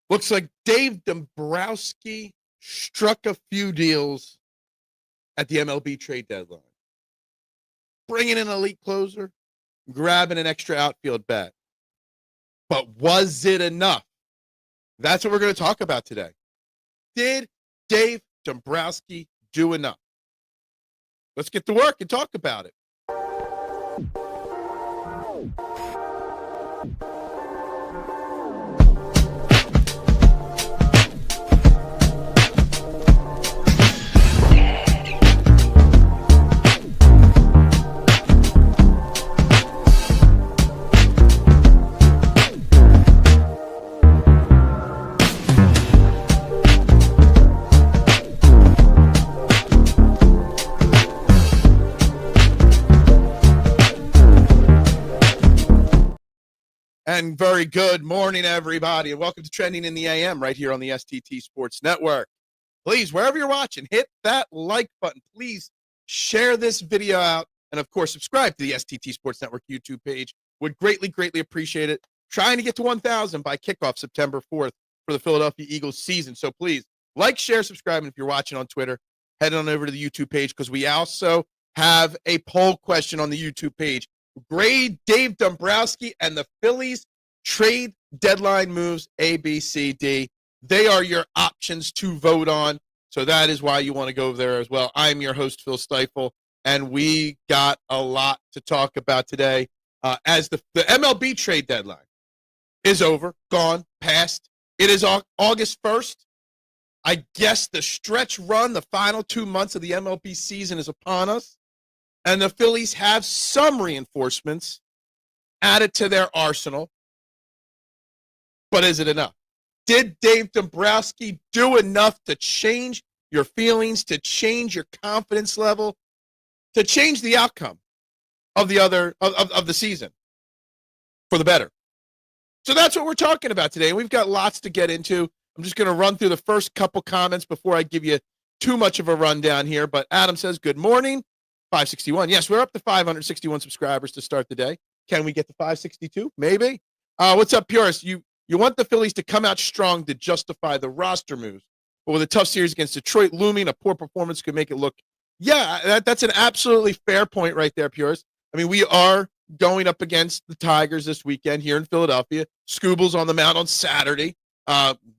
Looks like Dave Dombrowski struck a few deals at the MLB trade deadline. Bringing in an elite closer, grabbing an extra outfield bat. But was it enough? That's what we're going to talk about today. Did Dave Dombrowski do enough? Let's get to work and talk about it. And very good morning, everybody, and welcome to Trending in the AM right here on the STT Sports Network. Please, wherever you're watching, hit that like button. Please share this video out, and of course, subscribe to the STT Sports Network YouTube page. Would greatly, greatly appreciate it. Trying to get to 1,000 by kickoff September 4th for the Philadelphia Eagles season. So please, like, share, subscribe, and if you're watching on Twitter, head on over to the YouTube page because we also have a poll question on the YouTube page. Grade Dave Dombrowski and the Phillies trade deadline moves A, B, C, D. They are your options to vote on. So that is why you want to go there as well. I'm your host, Phil Stiefel, and we got a lot to talk about today as the MLB trade deadline is over, gone, passed. It is August 1st. I guess the stretch run, the final 2 months of the MLB season is upon us. And the Phillies have some reinforcements added to their arsenal. But is it enough? Did Dave Dombrowski do enough to change your feelings, to change your confidence level, to change the outcome of the season for the better? So that's what we're talking about today. We've got lots to get into. I'm just going to run through the first couple comments before I give you too much of a rundown here. But Adam says, good morning. 561. Yes, we're up to 561 subscribers to start the day. Can we get to 562? Maybe. What's up, Purist? You want the Phillies to come out strong to justify the roster moves. But with a tough series against Detroit looming, a poor performance could make it look. Yeah, that's an absolutely fair point right there, Purist. I mean, we are going up against the Tigers this weekend here in Philadelphia. Scooble's on the mound on Saturday.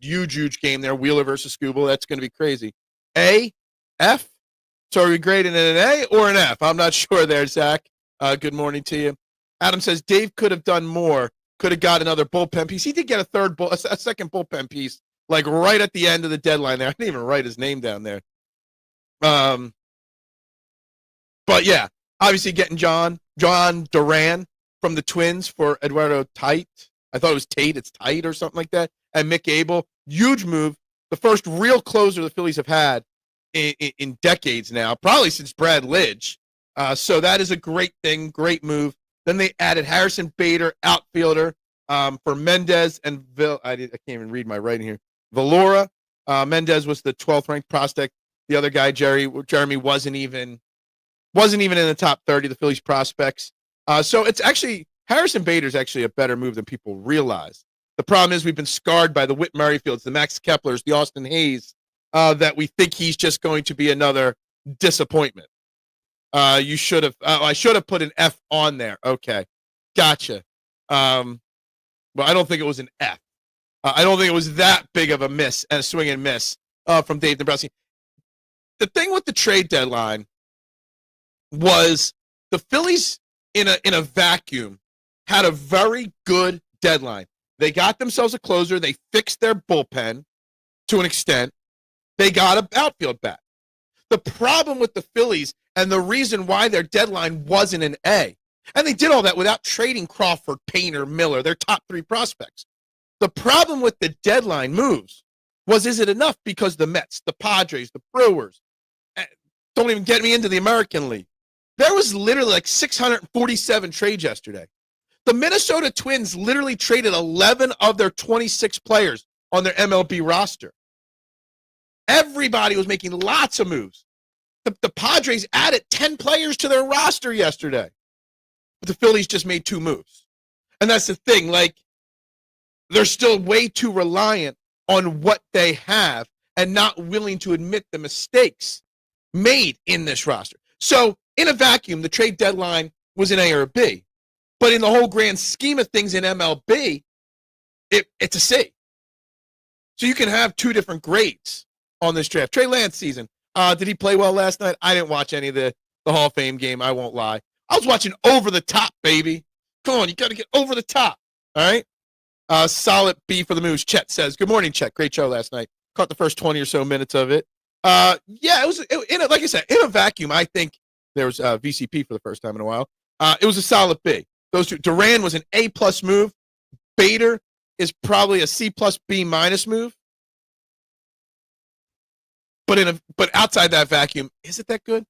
Huge game there. Wheeler versus Scooble. That's going to be crazy. A, F. So are we grading it an A or an F? I'm not sure there, Zach. Good morning to you. Adam says Dave could have done more. Could have got another bullpen piece. He did get a second bullpen piece, like right at the end of the deadline there. I didn't even write his name down there. But yeah, obviously getting Jhoan Duran from the Twins for Eduardo Tate. I thought it was Tate. It's Tate or something like that. And Mick Abel. Huge move. The first real closer the Phillies have had in decades now, probably since Brad Lidge. So that is a great thing, great move. Then they added Harrison Bader, outfielder, for Mendez and I can't even read my writing here. Valora. Mendez was the 12th ranked prospect. The other guy, Jeremy, wasn't even in the top 30, the Phillies prospects. So it's actually, Harrison Bader is actually a better move than people realize. The problem is we've been scarred by the Whit Merrifields, the Max Keplers, the Austin Hayes, that we think he's just going to be another disappointment. I should have put an F on there. Okay. Gotcha. Well, I don't think it was an F. I don't think it was that big of a miss and a swing and miss from Dave Dombrowski. The thing with the trade deadline was the Phillies in a vacuum had a very good deadline. They got themselves a closer. They fixed their bullpen to an extent. They got an outfield bat. The problem with the Phillies and the reason why their deadline wasn't an A, and they did all that without trading Crawford, Painter, Miller, their top three prospects. The problem with the deadline moves was, is it enough? Because the Mets, the Padres, the Brewers, don't even get me into the American League. There was literally like 647 trades yesterday. The Minnesota Twins literally traded 11 of their 26 players on their MLB roster. Everybody was making lots of moves. The Padres added 10 players to their roster yesterday. But the Phillies just made 2 moves. And that's the thing. Like, they're still way too reliant on what they have and not willing to admit the mistakes made in this roster. So in a vacuum, the trade deadline was an A or a B. But in the whole grand scheme of things in MLB, it's a C. So you can have two different grades on this draft. Trey Lance season. Did he play well last night? I didn't watch any of the Hall of Fame game. I won't lie. I was watching over the top, baby. Come on, you got to get over the top. All right? Solid B for the Moose. Chet says, good morning, Chet. Great show last night. Caught the first 20 or so minutes of it. Yeah, it was, like I said, in a vacuum, I think there was VCP for the first time in a while. It was a solid B. Those two. Duran was an A-plus move. Bader is probably a C-plus B-minus move. But outside that vacuum, is it that good?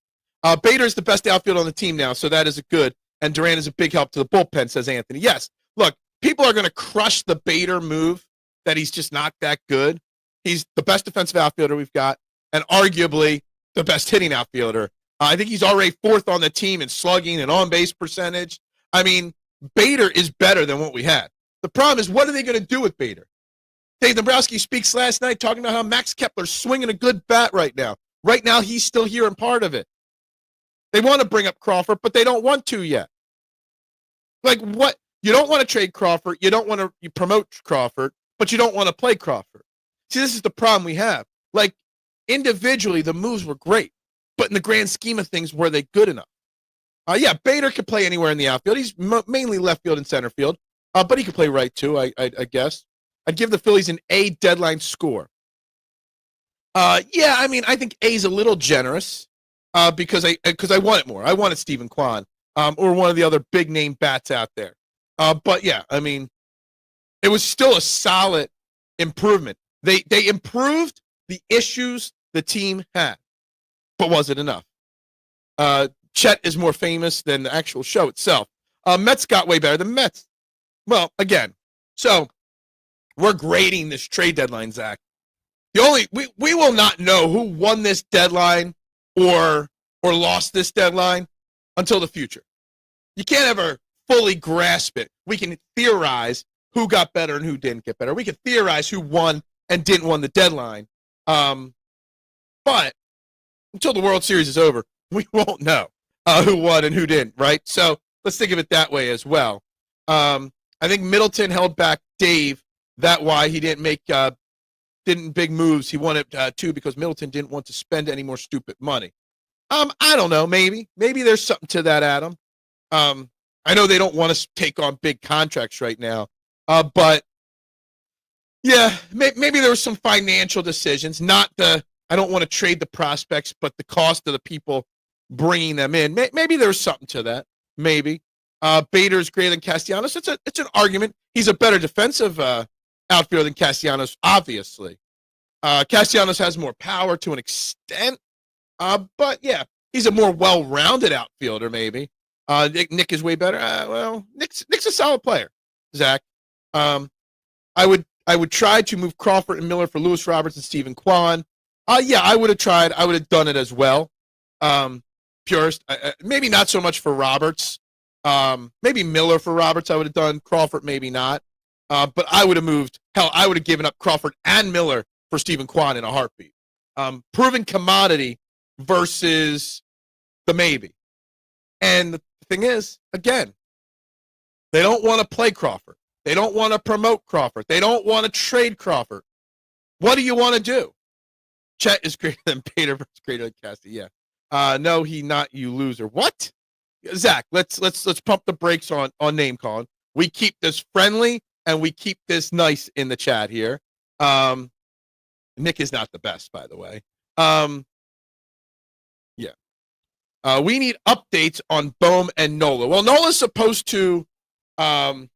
Bader is the best outfield on the team now, so that is a good. And Duran is a big help to the bullpen, says Anthony. Yes, look, people are going to crush the Bader move that he's just not that good. He's the best defensive outfielder we've got and arguably the best hitting outfielder. I think he's already fourth on the team in slugging and on-base percentage. I mean, Bader is better than what we had. The problem is, what are they going to do with Bader? Dave Dombrowski speaks last night talking about how Max Kepler's swinging a good bat right now. Right now, he's still hearing part of it. They want to bring up Crawford, but they don't want to yet. Like, what? You don't want to trade Crawford. You don't want to promote Crawford, but you don't want to play Crawford. See, this is the problem we have. Like, individually, the moves were great, but in the grand scheme of things, were they good enough? Yeah, Bader could play anywhere in the outfield. He's mainly left field and center field, but he could play right, too, I guess. I'd give the Phillies an A deadline score. Yeah, I mean, I think A is a little generous because I want it more. I wanted Stephen Kwan or one of the other big name bats out there. But yeah, I mean, it was still a solid improvement. They improved the issues the team had, but was it enough? Chet is more famous than the actual show itself. Mets got way better than Mets. Well, again, so we're grading this trade deadline, Zach. We will not know who won this deadline or lost this deadline until the future. You can't ever fully grasp it. We can theorize who got better and who didn't get better. We can theorize who won and didn't win the deadline. But until the World Series is over, we won't know who won and who didn't, right? So let's think of it that way as well. I think Middleton held back Dave. That's why he didn't make big moves. He wanted to because Middleton didn't want to spend any more stupid money. I don't know. Maybe there's something to that, Adam. I know they don't want to take on big contracts right now, but yeah, maybe there were some financial decisions. Not I don't want to trade the prospects, but the cost of the people bringing them in. Maybe there's something to that. Maybe Bader's greater than Castellanos. It's an argument. He's a better defensive outfielder than Castellanos, obviously. Castellanos has more power to an extent, but yeah, he's a more well-rounded outfielder, maybe. Nick is way better. Well, Nick's a solid player, Zach. I would try to move Crawford and Miller for Lewis Roberts and Stephen Kwan. Yeah, I would have tried. I would have done it as well. Purist, maybe not so much for Roberts. Maybe Miller for Roberts I would have done. Crawford, maybe not. But I would have moved. Hell, I would have given up Crawford and Miller for Stephen Kwan in a heartbeat. Proven commodity versus the maybe. And the thing is, again, they don't want to play Crawford. They don't want to promote Crawford. They don't want to trade Crawford. What do you want to do? Chet is greater than Bader versus greater than Cassie. Yeah. No, he not, you loser. What? Zach, let's pump the brakes on name calling. We keep this friendly and we keep this nice in the chat here. Nick is not the best, by the way. Yeah. We need updates on Bohm and Nola. Well, Nola's supposed to have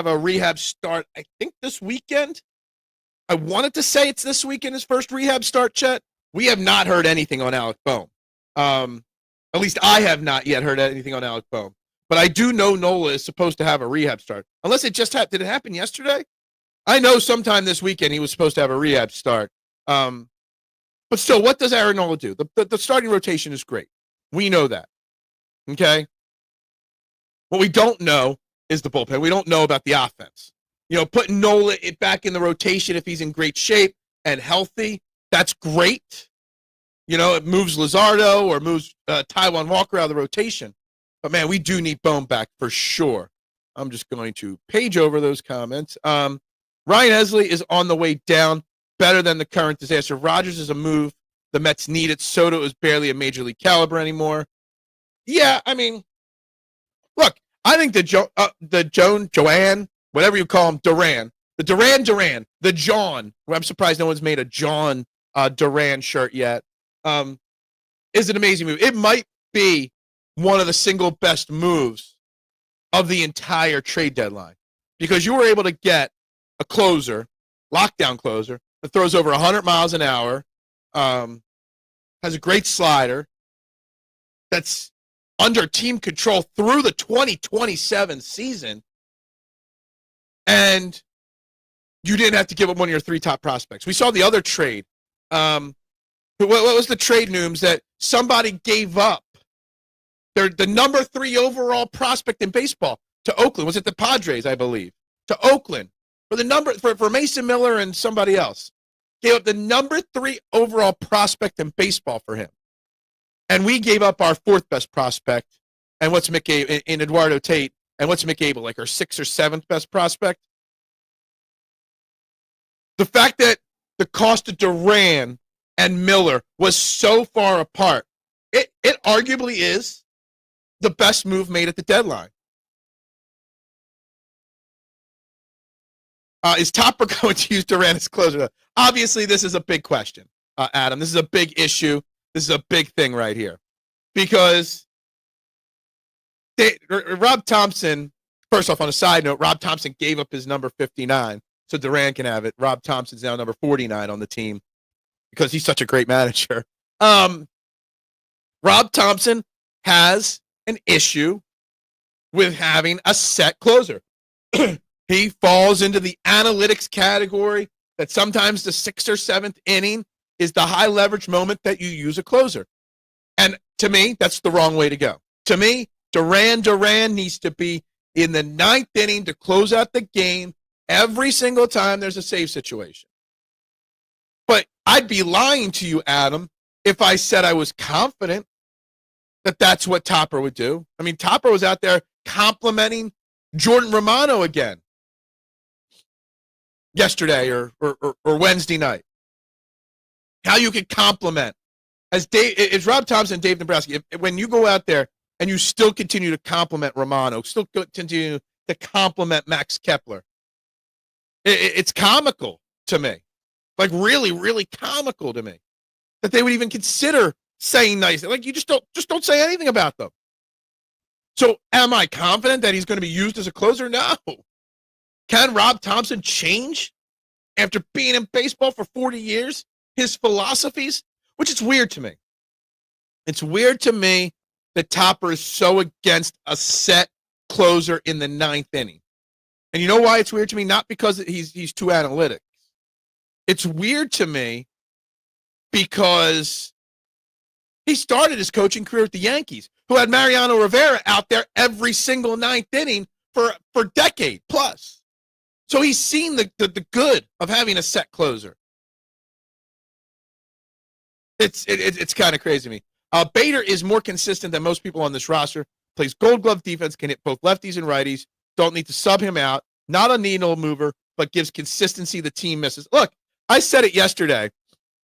a rehab start, I think, this weekend. I wanted to say it's this weekend, his first rehab start, Chet. We have not heard anything on Alec Bohm. At least I have not yet heard anything on Alec Bohm. But I do know Nola is supposed to have a rehab start. Unless it just happened. Did it happen yesterday? I know sometime this weekend he was supposed to have a rehab start. But still, what does Aaron Nola do? The starting rotation is great. We know that. Okay? What we don't know is the bullpen. We don't know about the offense. Putting Nola back in the rotation if he's in great shape and healthy, that's great. It moves Luzardo or moves Taijuan Walker out of the rotation. But, man, we do need Bone back for sure. I'm just going to page over those comments. Ryan Esley is on the way down, better than the current disaster. Rodgers is a move the Mets needed. Soto is barely a major league caliber anymore. Yeah, I mean, look, I think Jhoan, whatever you call him, Duran, the Duran, the Jhoan, I'm surprised no one's made a Jhoan Duran shirt yet, is an amazing move. It might be one of the single best moves of the entire trade deadline because you were able to get a closer, lockdown closer, that throws over 100 miles an hour, has a great slider, that's under team control through the 2027 season, and you didn't have to give up one of your 3 top prospects. We saw the other trade. What was the trade news that somebody gave up the number 3 overall prospect in baseball to Oakland? Was it the Padres, I believe? To Oakland for Mason Miller and somebody else. Gave up the number 3 overall prospect in baseball for him. And we gave up our 4th best prospect, and what's McAbe in Eduardo Tate, and what's McAbe, like our 6th or 7th best prospect? The fact that the cost of Duran and Miller was so far apart, it arguably is the best move made at the deadline. Is Topper going to use Duran as closer? Obviously, this is a big question, Adam. This is a big issue. This is a big thing right here. Because Rob Thompson, first off, on a side note, Rob Thompson gave up his number 59, so Duran can have it. Rob Thompson's now number 49 on the team because he's such a great manager. Rob Thompson has an issue with having a set closer. He falls into the analytics category that sometimes the 6th or 7th inning is the high leverage moment that you use a closer. And to me, that's the wrong way to go. To me, Duran needs to be in the 9th inning to close out the game every single time there's a save situation. But I'd be lying to you, Adam, if I said I was confident that that's what Topper would do. I mean, Topper was out there complimenting Jordan Romano again yesterday or Wednesday night. How you could compliment as Rob Thompson and Dave Dombrowski. When you go out there and you still continue to compliment Romano, still continue to compliment Max Kepler, it's comical to me. Like really, really comical to me that they would even consider saying nice. Like you just don't say anything about them. So am I confident that he's going to be used as a closer? No. Can Rob Thompson change after being in baseball for 40 years? His philosophies, which is weird to me. It's weird to me that Topper is so against a set closer in the 9th inning. And you know why it's weird to me? Not because he's too analytic. It's weird to me because he started his coaching career at the Yankees, who had Mariano Rivera out there every single 9th inning for a decade plus. So he's seen the good of having a set closer. It's kind of crazy to me. Bader is more consistent than most people on this roster. Plays gold glove defense, can hit both lefties and righties. Don't need to sub him out. Not a needle mover, but gives consistency the team misses. Look, I said it yesterday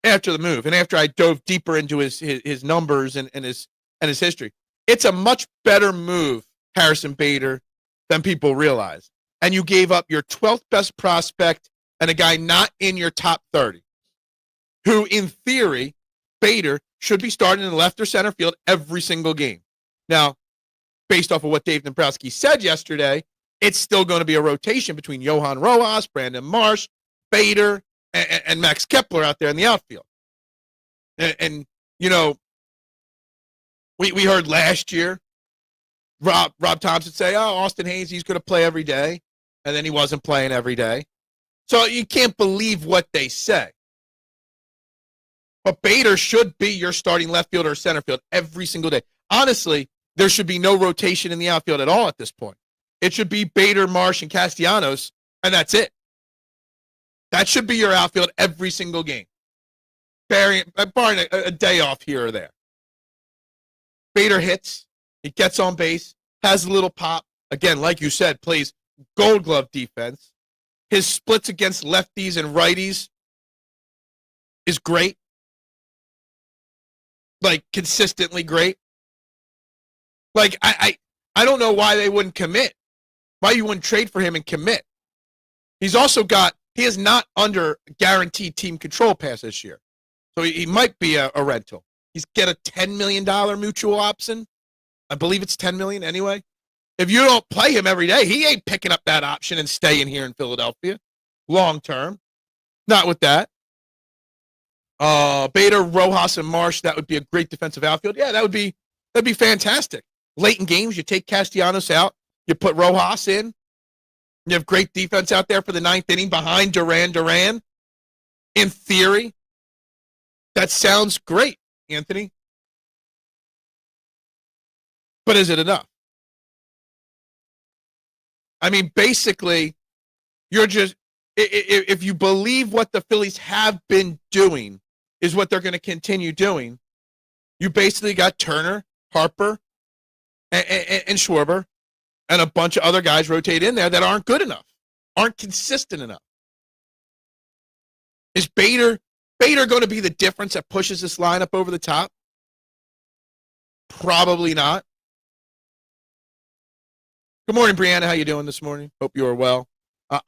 after the move and after I dove deeper into his numbers and his history. It's a much better move, Harrison Bader, than people realize. And you gave up your 12th best prospect and a guy not in your top 30, who in theory, Bader should be starting in left or center field every single game. Now, based off of what Dave Dombrowski said yesterday, it's still going to be a rotation between Johan Rojas, Brandon Marsh, Bader, and Max Kepler out there in the outfield. And you know, we heard last year Rob Thompson say, oh, Austin Hayes, he's going to play every day. And then he wasn't playing every day. So you can't believe what they say. But Bader should be your starting left field or center field every single day. Honestly, there should be no rotation in the outfield at all at this point. It should be Bader, Marsh, and Castellanos And that's it. That should be your outfield every single game. Barring a day off here or there. Bader hits. He gets on base. Has a little pop. Again, like you said, plays gold glove defense. His splits against lefties and righties is great. Like, consistently great. Like, I don't know why they wouldn't commit. Why you wouldn't trade for him and commit. He is not under guaranteed team control pass this year. So he might be a rental. He's get a $10 million mutual option. I believe it's $10 million anyway. If you don't play him every day, he ain't picking up that option and staying here in Philadelphia long term. Not with that. Bader, Rojas, and Marsh, that would be a great defensive outfield. Yeah, that'd be fantastic. Late in games, you take Castellanos out, you put Rojas in. You have great defense out there for the ninth inning behind Duran. In theory, that sounds great, Anthony. But is it enough? I mean, basically, you're just, if you believe what the Phillies have been doing is what they're going to continue doing, you basically got Turner, Harper, and Schwarber, and a bunch of other guys rotate in there that aren't good enough, aren't consistent enough. Is Bader going to be the difference that pushes this lineup over the top? Probably not. Good morning, Brianna. How you doing this morning? Hope you are well.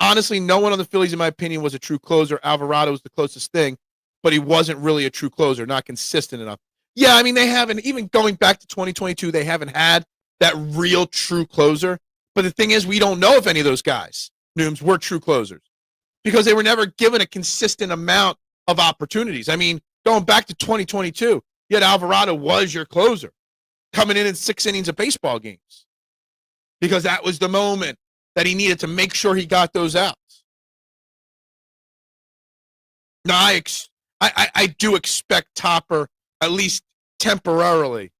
Honestly, no one on the Phillies, in my opinion, was a true closer. Alvarado was the closest thing, but he wasn't really a true closer, not consistent enough. Yeah, I mean, they haven't, even going back to 2022, they haven't had that real true closer. But the thing is, we don't know if any of those guys, Nooms, were true closers because they were never given a consistent amount of opportunities. I mean, going back to 2022, yet Alvarado was your closer coming in 6 innings of baseball games because that was the moment that he needed to make sure he got those outs. Now, I do expect Topper, at least temporarily,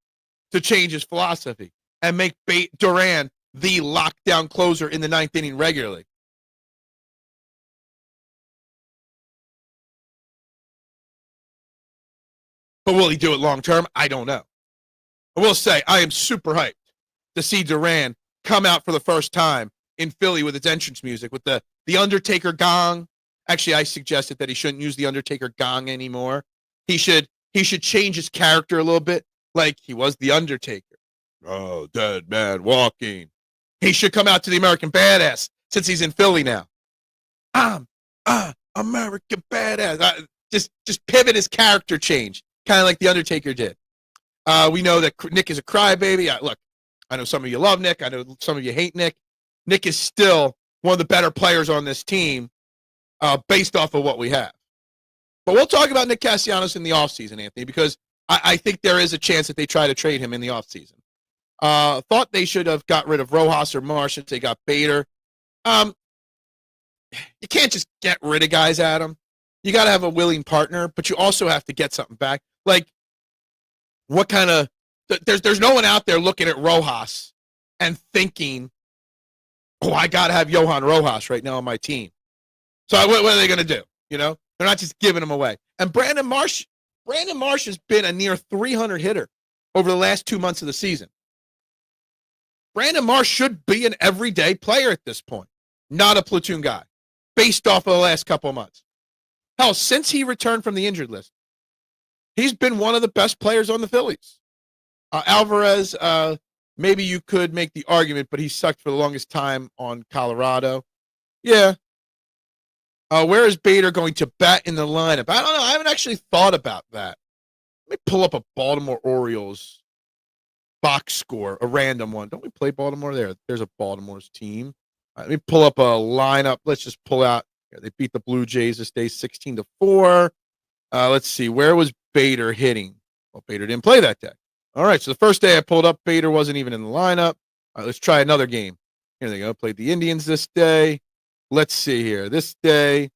to change his philosophy and make Duran the lockdown closer in the 9th inning regularly. But will he do it long term? I don't know. I will say I am super hyped to see Duran come out for the first time in Philly with its entrance music, with the Undertaker gong. Actually, I suggested that he shouldn't use the Undertaker gong anymore. He should change his character a little bit, like he was the Undertaker. Oh, dead man walking. He should come out to the American Badass since he's in Philly now. I'm American Badass. Just pivot his character change, kind of like the Undertaker did. We know that Nick is a crybaby. Look, I know some of you love Nick. I know some of you hate Nick. Nick is still one of the better players on this team based off of what we have. But we'll talk about Nick Castellanos in the offseason, Anthony, because I think there is a chance that they try to trade him in the offseason. Thought they should have got rid of Rojas or Marsh since they got Bader. You can't just get rid of guys, Adam. You got to have a willing partner, but you also have to get something back. Like, what kind of – there's no one out there looking at Rojas and thinking, oh, I got to have Jhoan Rojas right now on my team. So what are they going to do? You know, they're not just giving him away. And Brandon Marsh has been a near 300 hitter over the last 2 months of the season. Brandon Marsh should be an everyday player at this point, not a platoon guy, based off of the last couple of months. Hell, since he returned from the injured list, he's been one of the best players on the Phillies. Alvarez, maybe you could make the argument, but he sucked for the longest time on Colorado. Yeah. Where is Bader going to bat in the lineup? I don't know. I haven't actually thought about that. Let me pull up a Baltimore Orioles box score, a random one. Don't we play Baltimore there? There's a Baltimore's team. Let me pull up a lineup. Let's just pull out. They beat the Blue Jays this day 16-4. Let's see. Where was Bader hitting? Well, Bader didn't play that day. All right. So the first day I pulled up, Bader wasn't even in the lineup. All right, let's try another game. Here they go. Played the Indians this day. Let's see here. This day,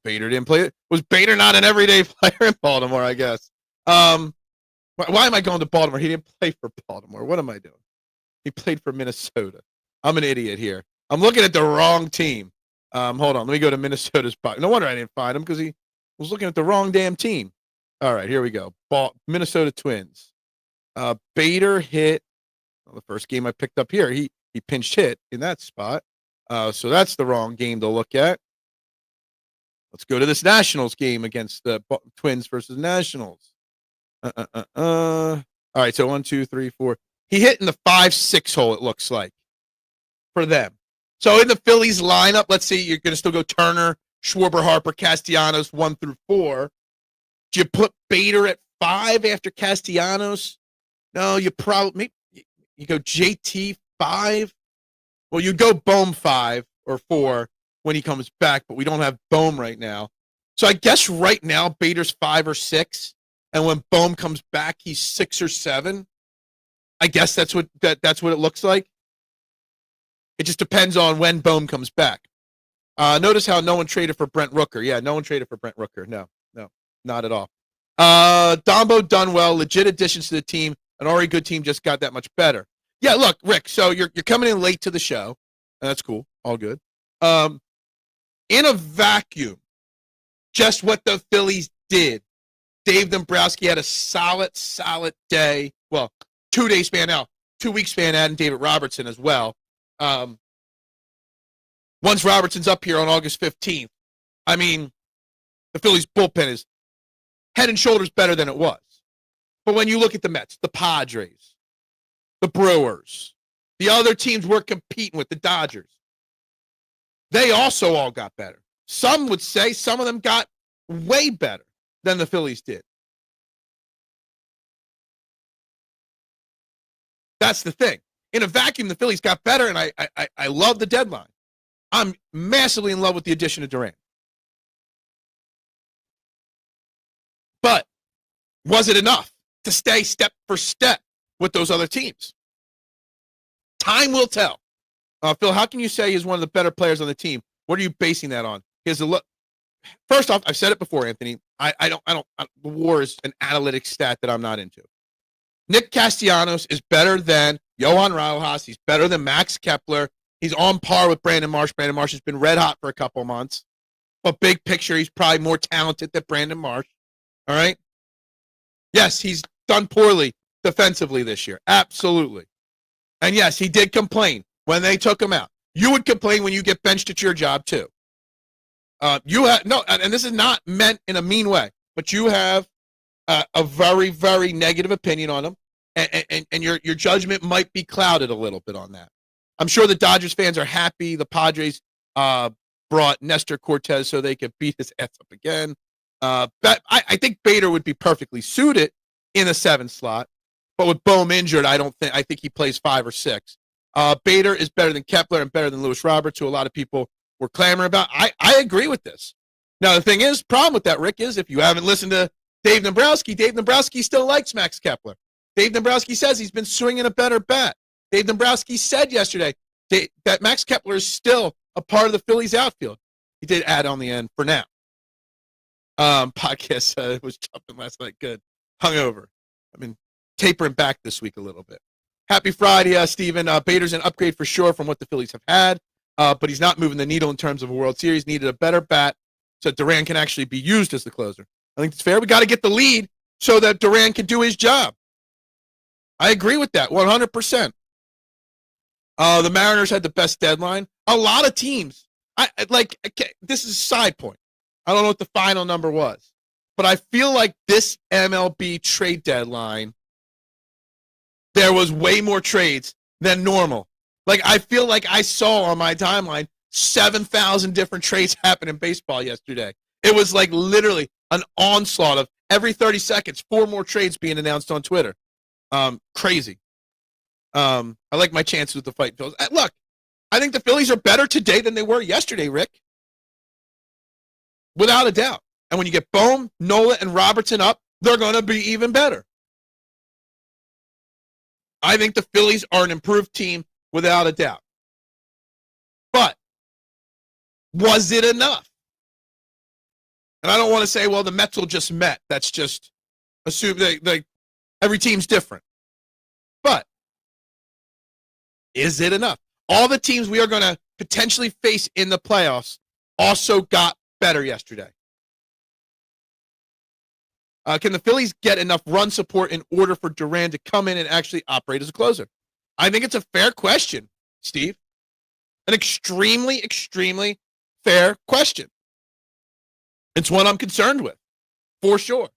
Bader didn't play it. Was Bader not an everyday player in Baltimore, I guess? Why am I going to Baltimore? He didn't play for Baltimore. What am I doing? He played for Minnesota. I'm an idiot here. I'm looking at the wrong team. Hold on. Let me go to Minnesota's box. No wonder I didn't find him because he was looking at the wrong damn team. All right, here we go. Minnesota Twins. Bader hit the first game I picked up here. He pinched hit in that spot. So that's the wrong game to look at. Let's go to this Nationals game against the Twins versus Nationals. All right, so 1, 2, 3, 4. He hit in the 5-6 hole, it looks like, for them. So in the Phillies lineup, let's see, you're going to still go Turner, Schwarber, Harper, Castellanos, 1 through 4. Do you put Bader at 5 after Castellanos? No, you probably you go JT 5. Well, you go Bohm 5 or 4 when he comes back, but we don't have Bohm right now. So I guess right now Bader's 5 or 6, and when Bohm comes back, he's 6 or 7. I guess that's what it looks like. It just depends on when Bohm comes back. Notice how no one traded for Brent Rooker. Yeah, no one traded for Brent Rooker. No, not at all. Dombo done well, legit additions to the team. An already good team just got that much better. Yeah, look, Rick, so you're coming in late to the show. That's cool. All good. In a vacuum, just what the Phillies did. Dave Dombrowski had a solid day. Well, 2-day span out. 2-week span adding David Robertson as well. Once Robertson's up here on August 15th, I mean, the Phillies bullpen is head and shoulders better than it was. But when you look at the Mets, the Padres, the Brewers, the other teams we're competing with, the Dodgers, they also all got better. Some would say some of them got way better than the Phillies did. That's the thing. In a vacuum, the Phillies got better, and I love the deadline. I'm massively in love with the addition of Duran. But was it enough to stay step for step with those other teams? Time will tell. Phil, how can you say he's one of the better players on the team? What are you basing that on? Here's a look. First off, I've said it before, Anthony. The WAR is an analytic stat that I'm not into. Nick Castellanos is better than Johan Rojas. He's better than Max Kepler. He's on par with Brandon Marsh. Brandon Marsh has been red hot for a couple months. But big picture, he's probably more talented than Brandon Marsh. All right? Yes, he's done poorly defensively this year. Absolutely. And yes, he did complain when they took him out. You would complain when you get benched at your job, too. And this is not meant in a mean way, but you have a very, very negative opinion on him, and your judgment might be clouded a little bit on that. I'm sure the Dodgers fans are happy the Padres brought Nestor Cortez so they could beat his ass up again. But I think Bader would be perfectly suited in a 7 slot, but with Bohm injured, I think he plays 5 or 6. Bader is better than Kepler and better than Lewis Roberts, who a lot of people were clamoring about. I agree with this. Now, the thing is, problem with that, Rick, is if you haven't listened to Dave Dombrowski still likes Max Kepler. Dave Dombrowski says he's been swinging a better bat. Dave Dombrowski said yesterday that Max Kepler is still a part of the Phillies outfield. He did add on the end for now. Podcast was jumping last night. Good. Hungover. I've been tapering back this week a little bit. Happy Friday, Steven. Bader's an upgrade for sure from what the Phillies have had, but he's not moving the needle in terms of a World Series. Needed a better bat so Duran can actually be used as the closer. I think it's fair. We got to get the lead so that Duran can do his job. I agree with that 100%. The Mariners had the best deadline. A lot of teams. This is a side point. I don't know what the final number was, but I feel like this MLB trade deadline, there was way more trades than normal. Like, I feel like I saw on my timeline 7,000 different trades happen in baseball yesterday. It was like literally an onslaught of every 30 seconds, 4 more trades being announced on Twitter. Crazy. I like my chances with the fight Phillies. Look, I think the Phillies are better today than they were yesterday, Rick. Without a doubt. And when you get Bohm, Nola, and Robertson up, they're going to be even better. I think the Phillies are an improved team without a doubt. But was it enough? And I don't want to say, well, the Mets will just met. That's just assume every team's different. But is it enough? All the teams we are going to potentially face in the playoffs also got better yesterday. Can the Phillies get enough run support in order for Duran to come in and actually operate as a closer? I think it's a fair question, Steve. An extremely, extremely fair question. It's one I'm concerned with, for sure.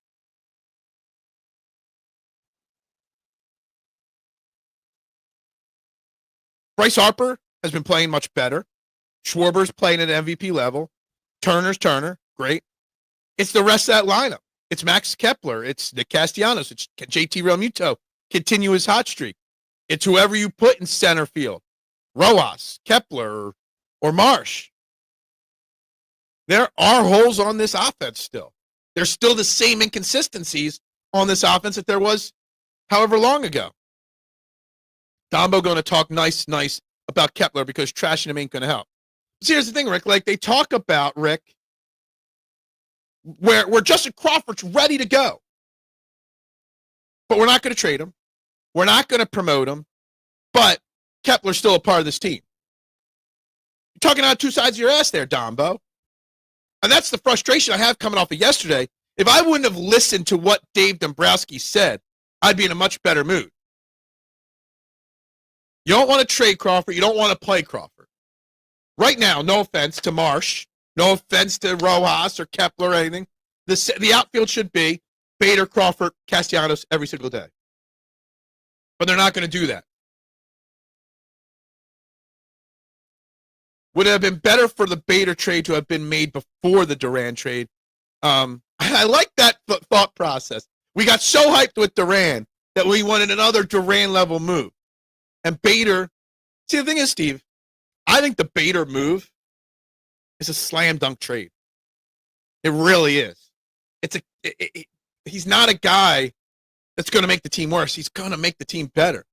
Bryce Harper has been playing much better. Schwarber's playing at an MVP level. Turner's Turner, great. It's the rest of that lineup. It's Max Kepler. It's Nick Castellanos. It's JT Realmuto. Continue his hot streak. It's whoever you put in center field. Rojas, Kepler, or Marsh. There are holes on this offense still. There's still the same inconsistencies on this offense that there was however long ago. Dombo going to talk nice about Kepler because trashing him ain't going to help. See, here's the thing, Rick. Like they talk about, Rick, where Justin Crawford's ready to go. But we're not going to trade him. We're not going to promote him. But Kepler's still a part of this team. You're talking out two sides of your ass there, Dombo. And that's the frustration I have coming off of yesterday. If I wouldn't have listened to what Dave Dombrowski said, I'd be in a much better mood. You don't want to trade Crawford. You don't want to play Crawford. Right now, no offense to Marsh, no offense to Rojas or Kepler or anything. The outfield should be Bader, Crawford, Castellanos every single day. But they're not going to do that. Would it have been better for the Bader trade to have been made before the Duran trade? I like that thought process. We got so hyped with Duran that we wanted another Duran-level move. And Bader, see, the thing is, Steve, I think the Bader move is a slam dunk trade. It really is. He's not a guy that's going to make the team worse. He's going to make the team better.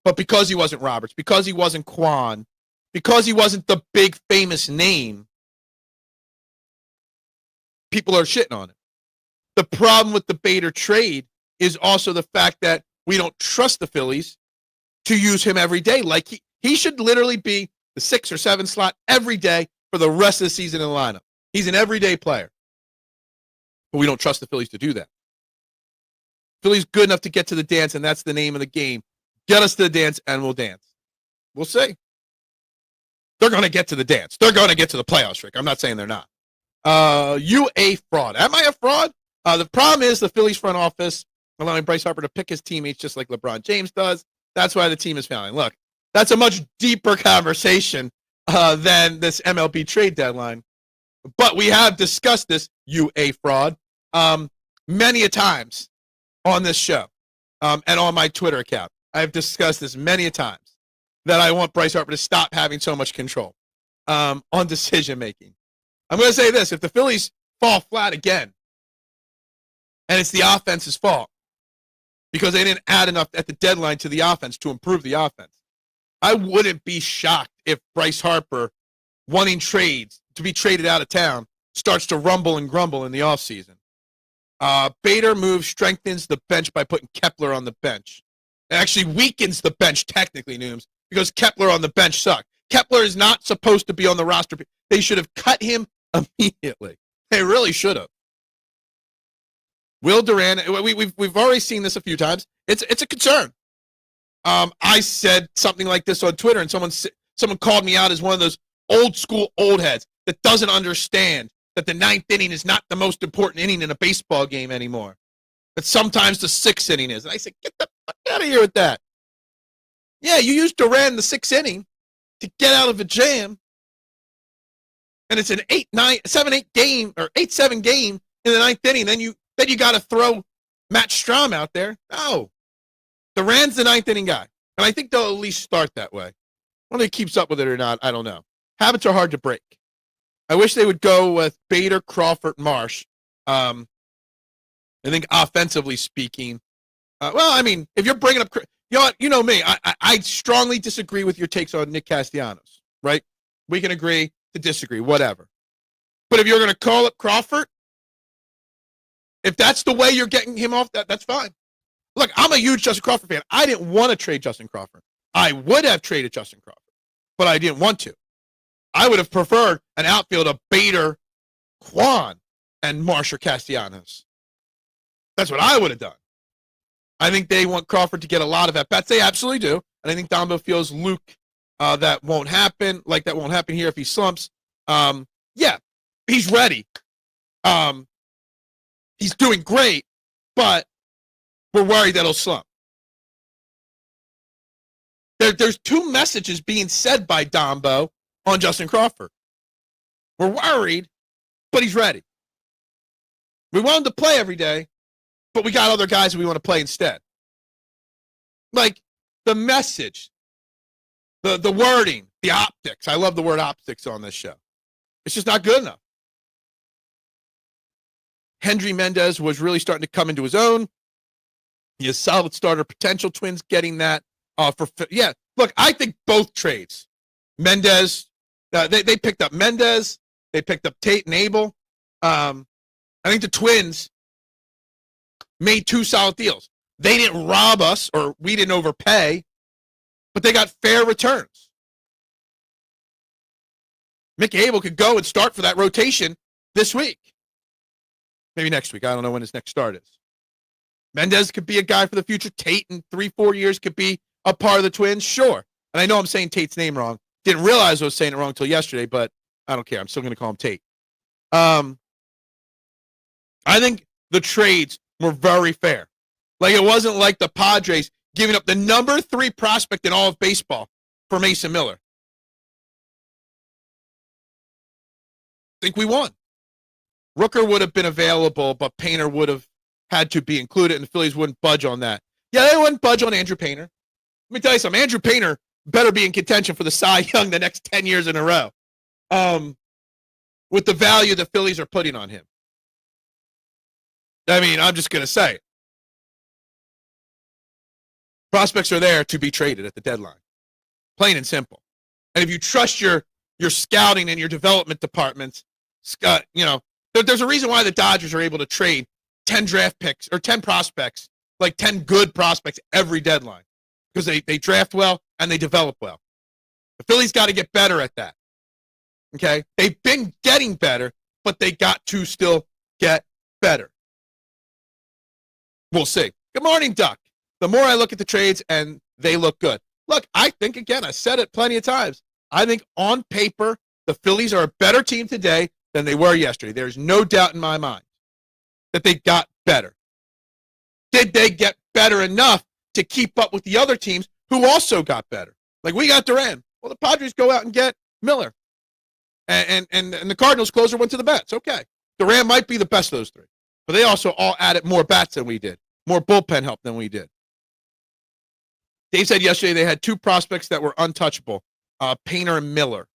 But because he wasn't Roberts, because he wasn't Quan, because he wasn't the big famous name, people are shitting on it. The problem with the Bader trade is also the fact that we don't trust the Phillies to use him every day. Like he should literally be the 6 or 7 slot every day for the rest of the season in the lineup. He's an everyday player. But we don't trust the Phillies to do that. Phillies good enough to get to the dance, and that's the name of the game. Get us to the dance, and we'll dance. We'll see. They're going to get to the dance. They're going to get to the playoffs, Rick. I'm not saying they're not. You a fraud. Am I a fraud? The problem is the Phillies front office allowing Bryce Harper to pick his teammates just like LeBron James does. That's why the team is failing. Look, that's a much deeper conversation than this MLB trade deadline. But we have discussed this, you a fraud, many a times on this show and on my Twitter account. I have discussed this many a times that I want Bryce Harper to stop having so much control on decision-making. I'm going to say this. If the Phillies fall flat again, and it's the offense's fault, because they didn't add enough at the deadline to the offense to improve the offense, I wouldn't be shocked if Bryce Harper, wanting trades to be traded out of town, starts to rumble and grumble in the offseason. Bader move strengthens the bench by putting Kepler on the bench. It actually weakens the bench technically, Nooms, because Kepler on the bench sucked. Kepler is not supposed to be on the roster. They should have cut him immediately. They really should have. Will Duran, we've already seen this a few times. It's a concern. I said something like this on Twitter, and someone called me out as one of those old school old heads that doesn't understand that the 9th inning is not the most important inning in a baseball game anymore. That sometimes the 6th inning is. And I said, get the fuck out of here with that. Yeah, you used Duran in the 6th inning to get out of a jam, and it's an 7-8 game or 8-7 game in the 9th inning. Then you got to throw Matt Strahm out there. No. Duran's the 9th inning guy. And I think they'll at least start that way. Whether he keeps up with it or not, I don't know. Habits are hard to break. I wish they would go with Bader, Crawford, Marsh. I think offensively speaking, if you're bringing up, you know me, I strongly disagree with your takes on Nick Castellanos, right? We can agree to disagree, whatever. But if you're going to call up Crawford, if that's the way you're getting him off, that's fine. Look, I'm a huge Justin Crawford fan. I didn't want to trade Justin Crawford. I would have traded Justin Crawford, but I didn't want to. I would have preferred an outfield of Bader, Kwan, and Marsh or Castellanos. That's what I would have done. I think they want Crawford to get a lot of at-bats. They absolutely do. And I think Dombo feels Luke that won't happen. Like that won't happen here if he slumps. Yeah, he's ready. He's doing great, but we're worried that he'll slump. There's two messages being said by Dombo on Justin Crawford. We're worried, but he's ready. We want him to play every day, but we got other guys that we want to play instead. Like the message, the wording, the optics. I love the word optics on this show. It's just not good enough. Hendry Mendez was really starting to come into his own. He has solid starter potential. Twins getting that. Look, I think both trades. Mendez, they picked up Mendez. They picked up Tate and Abel. I think the Twins made two solid deals. They didn't rob us, or we didn't overpay, but they got fair returns. Mickey Abel could go and start for that rotation this week. Maybe next week. I don't know when his next start is. Mendez could be a guy for the future. Tate in 3-4 years could be a part of the Twins. Sure. And I know I'm saying Tate's name wrong. Didn't realize I was saying it wrong until yesterday, but I don't care. I'm still going to call him Tate. I think the trades were very fair. Like, it wasn't like the Padres giving up the number 3 prospect in all of baseball for Mason Miller. I think we won. Rooker would have been available, but Painter would have had to be included, and the Phillies wouldn't budge on that. Yeah, they wouldn't budge on Andrew Painter. Let me tell you something. Andrew Painter better be in contention for the Cy Young the next 10 years in a row, with the value the Phillies are putting on him. I mean, I'm just going to say it. Prospects are there to be traded at the deadline. Plain and simple. And if you trust your scouting and your development departments, there's a reason why the Dodgers are able to trade 10 draft picks or 10 prospects, like 10 good prospects every deadline, because they draft well and they develop well. The Phillies got to get better at that. Okay? They've been getting better, but they got to still get better. We'll see. Good morning, Duck. The more I look at the trades, and they look good. Look, I think, again, I said it plenty of times, I think on paper, the Phillies are a better team today than they were yesterday. There's no doubt in my mind that they got better. Did they get better enough to keep up with the other teams who also got better? Like, we got Duran. Well, the Padres go out and get Miller. And the Cardinals closer went to the bats. Okay. Duran might be the best of those three. But they also all added more bats than we did. More bullpen help than we did. Dave said yesterday they had 2 prospects that were untouchable, Painter and Miller.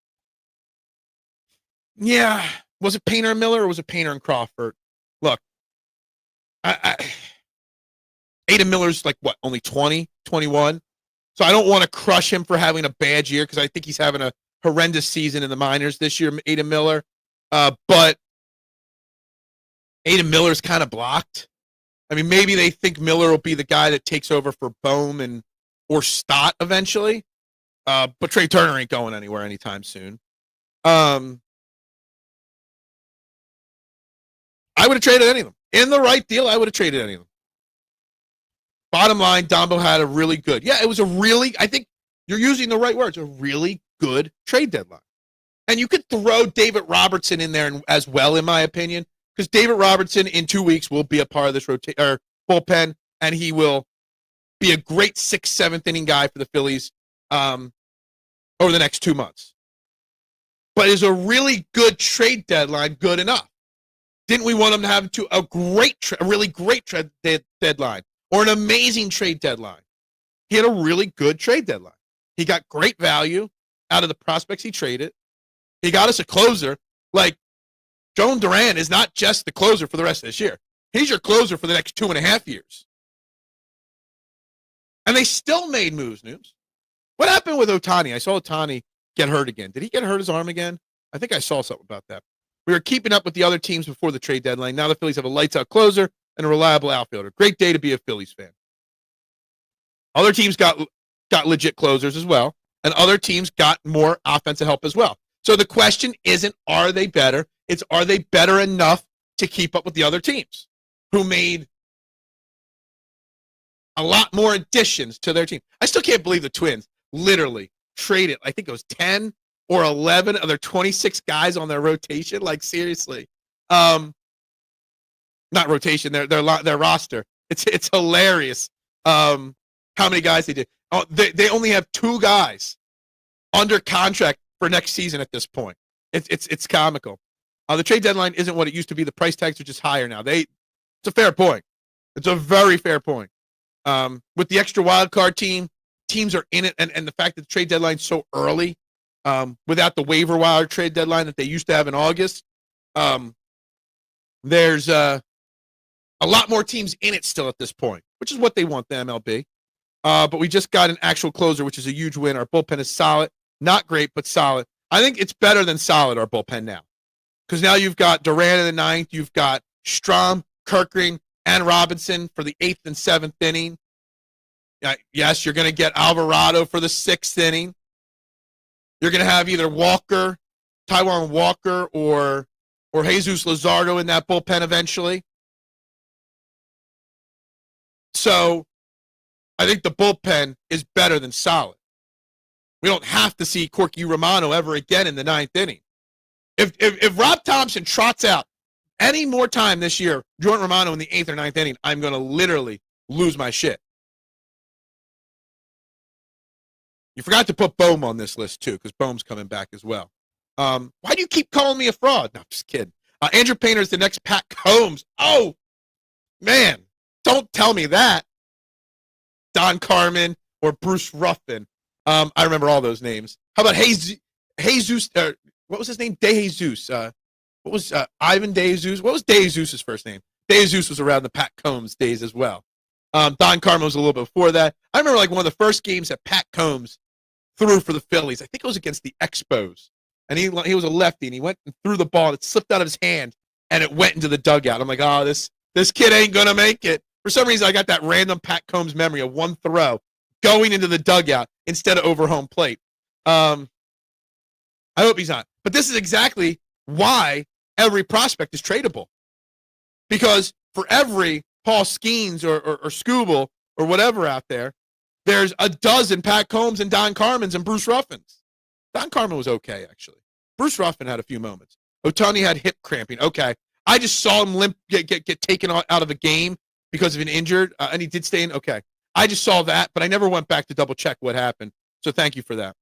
Yeah. Was it Painter and Miller, or was it Painter and Crawford? Look, Adam Miller's like, what, only 20, 21? So I don't want to crush him for having a bad year, because I think he's having a horrendous season in the minors this year, Adam Miller. But Adam Miller's kind of blocked. I mean, maybe they think Miller will be the guy that takes over for Bohm or Stott eventually. But Trey Turner ain't going anywhere anytime soon. I would have traded any of them. In the right deal, I would have traded any of them. Bottom line, Dombo had a really good. Yeah, it was I think you're using the right words, a really good trade deadline. And you could throw David Robertson in there as well, in my opinion, because David Robertson in 2 weeks will be a part of this bullpen, and he will be a great 6th, 7th inning guy for the Phillies over the next 2 months. But is a really good trade deadline good enough? Didn't we want him to have a really great trade deadline, or an amazing trade deadline? He had a really good trade deadline. He got great value out of the prospects he traded. He got us a closer. Like, Jhoan Duran is not just the closer for the rest of this year. He's your closer for the next 2.5 years. And they still made moves, News. What happened with Ohtani? I saw Ohtani get hurt again. Did he get hurt his arm again? I think I saw something about that. We were keeping up with the other teams before the trade deadline. Now the Phillies have a lights-out closer and a reliable outfielder. Great day to be a Phillies fan. Other teams got legit closers as well, and other teams got more offensive help as well. So the question isn't, are they better? It's, are they better enough to keep up with the other teams who made a lot more additions to their team? I still can't believe the Twins literally traded, I think it was 10 or 11 of their 26 guys on their rotation. Like, seriously. Not rotation, their roster. It's hilarious how many guys they did. Oh, they only have 2 guys under contract for next season at this point. It's comical. The trade deadline isn't what it used to be. The price tags are just higher now. It's a fair point. It's a very fair point. With the extra wild card teams are in it, and the fact that the trade deadline's so early, without the waiver wire trade deadline that they used to have in August, there's a lot more teams in it still at this point, which is what they want, the MLB. But we just got an actual closer, which is a huge win. Our bullpen is solid. Not great, but solid. I think it's better than solid, our bullpen now. Because now you've got Duran in the 9th. You've got Strom, Kirkring, and Robinson for the 8th and 7th inning. Yes, you're going to get Alvarado for the 6th inning. You're going to have either Taijuan Walker, or Jesus Luzardo in that bullpen eventually. So I think the bullpen is better than solid. We don't have to see Corky Romano ever again in the 9th inning. If Rob Thompson trots out any more time this year, Jhoan Romano in the 8th or 9th inning, I'm going to literally lose my shit. You forgot to put Bohm on this list, too, because Bohm's coming back as well. Why do you keep calling me a fraud? No, I'm just kidding. Andrew Painter is the next Pat Combs. Oh, man, don't tell me that. Don Carmen or Bruce Ruffin. I remember all those names. How about Jesus? What was his name? DeJesus. What was Ivan DeJesus? What was DeJesus' first name? DeJesus was around the Pat Combs days as well. Don Carmen was a little bit before that. I remember like one of the first games that Pat Combs threw for the Phillies. I think it was against the Expos. And he was a lefty, and he went and threw the ball. It slipped out of his hand, and it went into the dugout. I'm like, oh, this kid ain't going to make it. For some reason, I got that random Pat Combs memory of one throw going into the dugout instead of over home plate. I hope he's not. But this is exactly why every prospect is tradable. Because for every Paul Skeens or Scooble or whatever out there, there's a dozen Pat Combs and Don Carmens and Bruce Ruffins. Don Carmen was okay, actually. Bruce Ruffin had a few moments. Ohtani had hip cramping. Okay. I just saw him limp get taken out of a game because of an injured, and he did stay in. Okay. I just saw that, but I never went back to double check what happened. So thank you for that.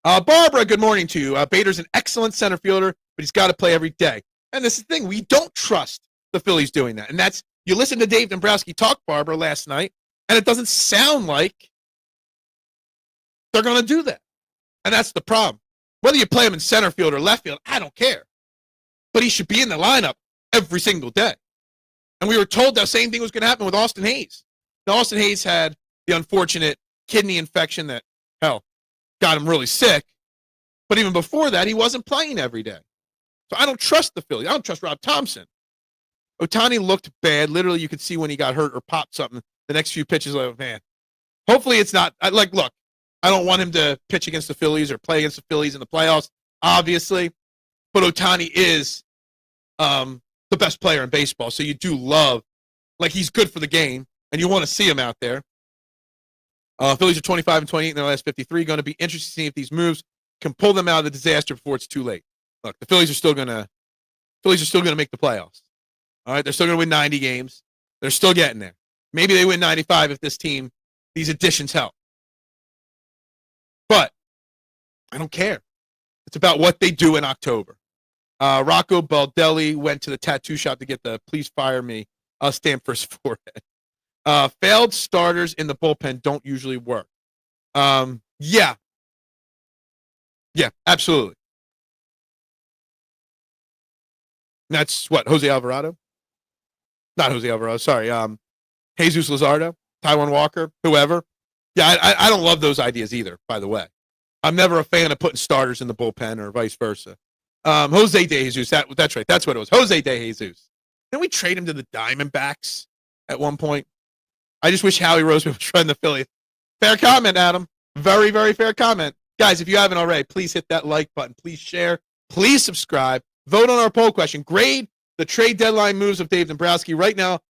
Barbara, good morning to you. Bader's an excellent center fielder, but he's got to play every day. And this is the thing. We don't trust the Phillies doing that. And that's, you listen to Dave Dombrowski talk, Barbara, last night, and it doesn't sound like they're going to do that. And that's the problem. Whether you play him in center field or left field, I don't care. But he should be in the lineup every single day. And we were told that same thing was going to happen with Austin Hayes. Now, Austin Hayes had the unfortunate kidney infection that, hell, got him really sick. But even before that, he wasn't playing every day. So I don't trust the Phillies. I don't trust Rob Thompson. Ohtani looked bad. Literally, you could see when he got hurt or popped something. The next few pitches, like, man, hopefully it's not. Look, I don't want him to pitch against the Phillies or play against the Phillies in the playoffs, obviously. But Ohtani is the best player in baseball. So you do love, like, he's good for the game, and you want to see him out there. Phillies are 25 and 28 in their last 53. Going to be interesting to see if these moves can pull them out of the disaster before it's too late. Look, the Phillies are still going to make the playoffs. All right, they're still going to win 90 games. They're still getting there. Maybe they win 95 if these additions help. But I don't care. It's about what they do in October. Rocco Baldelli went to the tattoo shop to get the "please fire me" stamp for his forehead. Failed starters in the bullpen don't usually work. Yeah, absolutely. That's what, Jose Alvarado? Not Jose Alvarado, sorry. Jesus Luzardo, Taijuan Walker, whoever. Yeah, I don't love those ideas either, by the way. I'm never a fan of putting starters in the bullpen or vice versa. Jose DeJesus, that's right. That's what it was. Jose DeJesus. Didn't we trade him to the Diamondbacks at one point? I just wish Howie Roseman was running the Phillies. Fair comment, Adam. Very, very fair comment. Guys, if you haven't already, please hit that like button. Please share. Please subscribe. Vote on our poll question. Grade the trade deadline moves of Dave Dombrowski. Right now,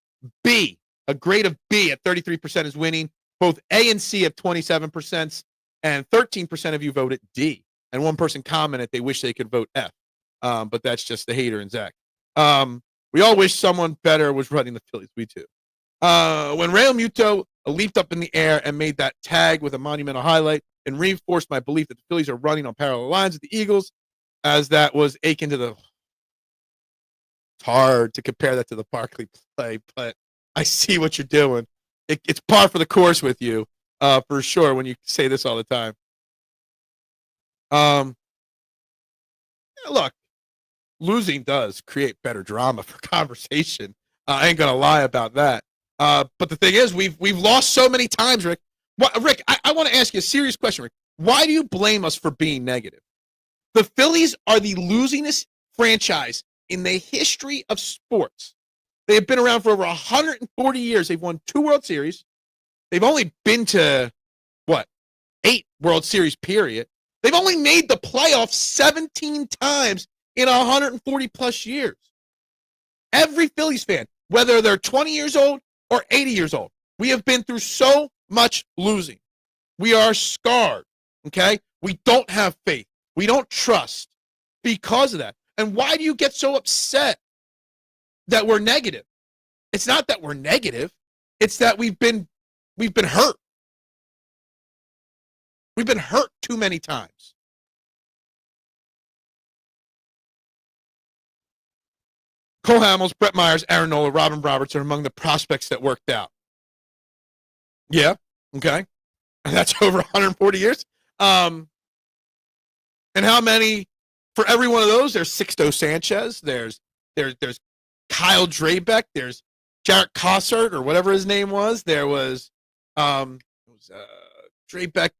B, a grade of B at 33% is winning. Both A and C at 27%, and 13% of you voted D. And one person commented they wish they could vote F. But that's just the hater and Zach. We all wish someone better was running the Phillies. We too. When Real Muto leaped up in the air and made that tag with a monumental highlight and reinforced my belief that the Phillies are running on parallel lines with the Eagles, as that was akin to the... It's hard to compare that to the Barkley play, but I see what you're doing. It's par for the course with you, for sure, when you say this all the time. Look, losing does create better drama for conversation. I ain't gonna lie about that. But the thing is, we've lost so many times, Rick. Rick, I want to ask you a serious question, Rick. Why do you blame us for being negative? The Phillies are the losingest franchise in the history of sports. They have been around for over 140 years. They've won 2 World Series. They've only been to, 8 World Series, period. They've only made the playoffs 17 times in 140-plus years. Every Phillies fan, whether they're 20 years old or 80 years old, we have been through so much losing. We are scarred, okay? We don't have faith. We don't trust because of that. And why do you get so upset that we're negative? It's not that we're negative. It's that we've been hurt. We've been hurt too many times. Cole Hamels, Brett Myers, Aaron Nola, Robin Roberts are among the prospects that worked out. Yeah, okay. And that's over 140 years. And how many, for every one of those, there's Sixto Sanchez, there's Kyle Drabeck, there's Jarrett Cossart, or whatever his name was. There was, Drabeck,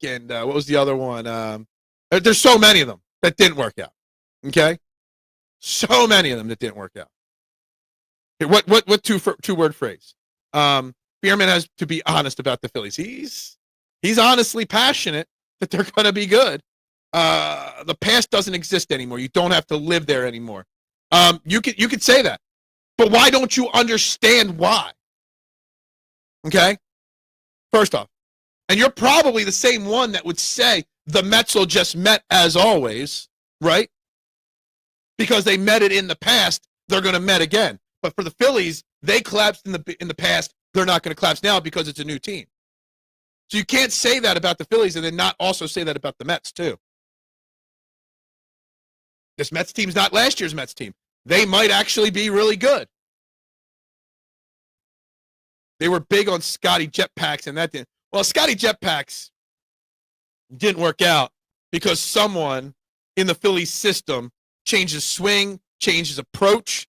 and what was the other one? There's so many of them that didn't work out. Okay? So many of them that didn't work out. Here, what two-word phrase? Bierman has to be honest about the Phillies. He's honestly passionate that they're going to be good. The past doesn't exist anymore. You don't have to live there anymore. You could say that, but why don't you understand why? Okay? First off, and you're probably the same one that would say the Mets will just met as always, right? Because they met it in the past, they're going to met again. But for the Phillies, they collapsed in the past. They're not going to collapse now because it's a new team. So you can't say that about the Phillies and then not also say that about the Mets too. This Mets team's not last year's Mets team. They might actually be really good. They were big on Scotty Jetpacks, and that didn't. Well, Scotty Jetpacks didn't work out because someone in the Phillies system changed his swing, changed his approach,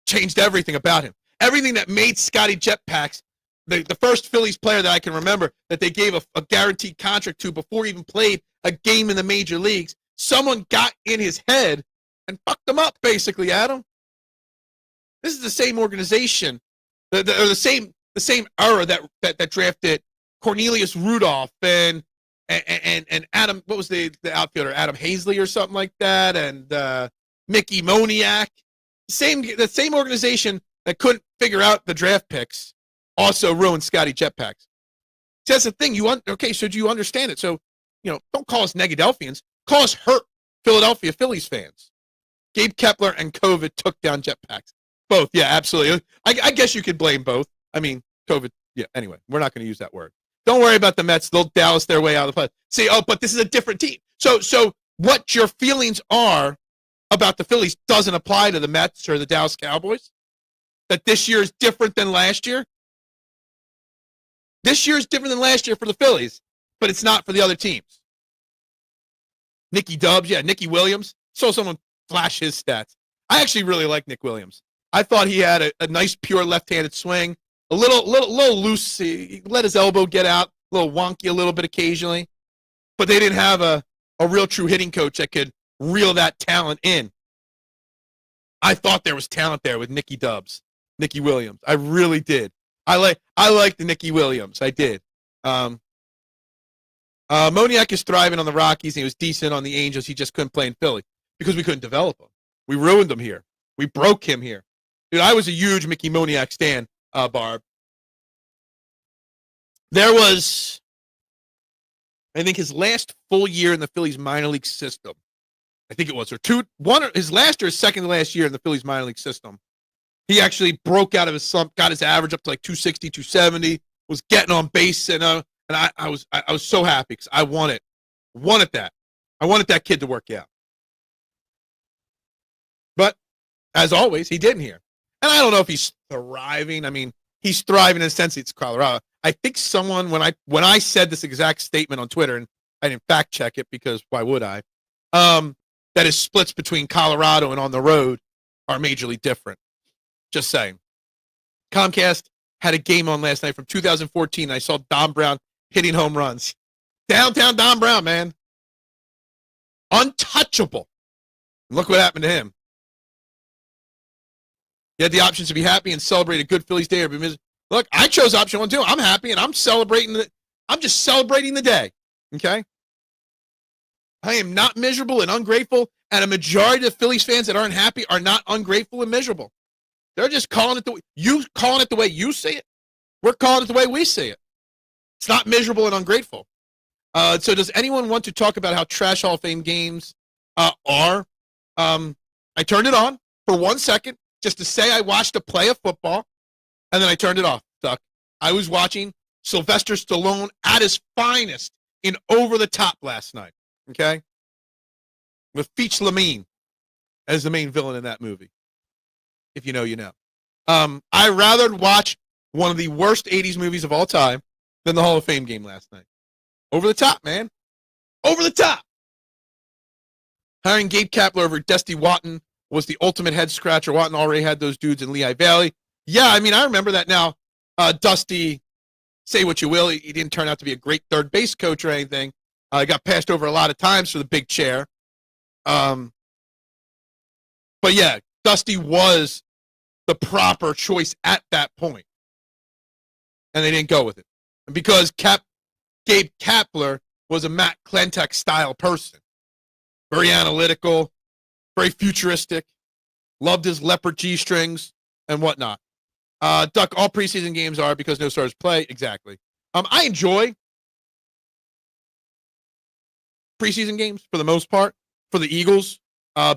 changed everything about him. Everything that made Scotty Jetpacks the first Phillies player that I can remember that they gave a guaranteed contract to before he even played a game in the major leagues. Someone got in his head and fucked him up, basically, Adam. This is the same organization, the same era that drafted Cornelius Rudolph and Adam. What was the outfielder? Adam Hazley or something like that, and Mickey Moniak. The same organization that couldn't figure out the draft picks also ruined Scotty Jetpacks. See, that's the thing. So do you understand it? So, don't call us Negadelphians. Call us hurt Philadelphia Phillies fans. Gabe Kepler and COVID took down Jetpacks. Both, yeah, absolutely. I guess you could blame both. I mean, COVID, yeah, anyway, we're not going to use that word. Don't worry about the Mets. They'll Dallas their way out of the play. Say, but this is a different team. So what your feelings are about the Phillies doesn't apply to the Mets or the Dallas Cowboys? That this year is different than last year? This year is different than last year for the Phillies, but it's not for the other teams. Nicky Williams. Saw someone flash his stats. I actually really like Nick Williams. I thought he had a nice, pure left-handed swing. A little loose. He let his elbow get out. A little wonky a little bit occasionally. But they didn't have a real true hitting coach that could reel that talent in. I thought there was talent there with Nicky Williams. I really did. I liked the Nicky Williams. I did. Moniak is thriving on the Rockies, and he was decent on the Angels. He just couldn't play in Philly because we couldn't develop him. We ruined him here. We broke him here. Dude, I was a huge Mickey Moniak stan, Barb. There was, I think, his last full year in the Phillies minor league system. I think it was, his last or his second to last year in the Phillies minor league system. He actually broke out of his slump, got his average up to like 260, 270, was getting on base, and I was so happy because I wanted that. I wanted that kid to work out. But as always, he didn't here. And I don't know if he's thriving. I mean, he's thriving in the sense it's Colorado. I think someone, when I said this exact statement on Twitter, and I didn't fact check it because why would I? That his splits between Colorado and on the road are majorly different. Just saying. Comcast had a game on last night from 2014. I saw Dom Brown hitting home runs. Downtown Dom Brown, man. Untouchable. Look what happened to him. You had the options to be happy and celebrate a good Phillies day or be miserable. Look, I chose option 1 too. I'm happy and I'm just celebrating the day. Okay? I am not miserable and ungrateful, and a majority of Phillies fans that aren't happy are not ungrateful and miserable. They're just calling it you calling it the way you see it. We're calling it the way we see it. It's not miserable and ungrateful. So does anyone want to talk about how trash Hall of Fame games are? I turned it on for 1 second just to say I watched a play of football, and then I turned it off. Duck. I was watching Sylvester Stallone at his finest in Over the Top last night. Okay? With Feach Lamine as the main villain in that movie. If you know, you know. I rather watch one of the worst 80s movies of all time than the Hall of Fame game last night. Over the top, man. Over the top. Hiring Gabe Kapler over Dusty Watton was the ultimate head scratcher. Watton already had those dudes in Lehigh Valley. Yeah, I mean, I remember that now. Dusty, say what you will, he didn't turn out to be a great third base coach or anything. He got passed over a lot of times for the big chair. But yeah, Dusty was the proper choice at that point. And they didn't go with it. And because Gabe Kapler was a Matt Klentak style person. Very analytical, very futuristic, loved his leopard G-strings and whatnot. Duck, all preseason games are because no stars play. Exactly. I enjoy preseason games for the most part for the Eagles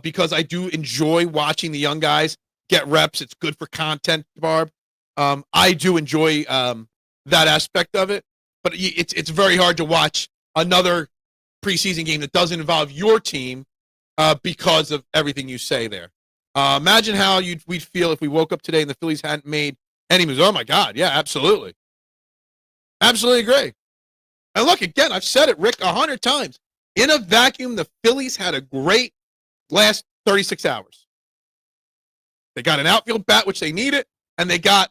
because I do enjoy watching the young guys get reps. It's good for content, Barb. I do enjoy that aspect of it, but it's very hard to watch another preseason game that doesn't involve your team because of everything you say there. Imagine how we'd feel if we woke up today and the Phillies hadn't made any moves. Oh, my God. Yeah, absolutely. Absolutely agree. And look, again, I've said it, Rick, 100 times. In a vacuum, the Phillies had a great last 36 hours. They got an outfield bat, which they needed, and they got,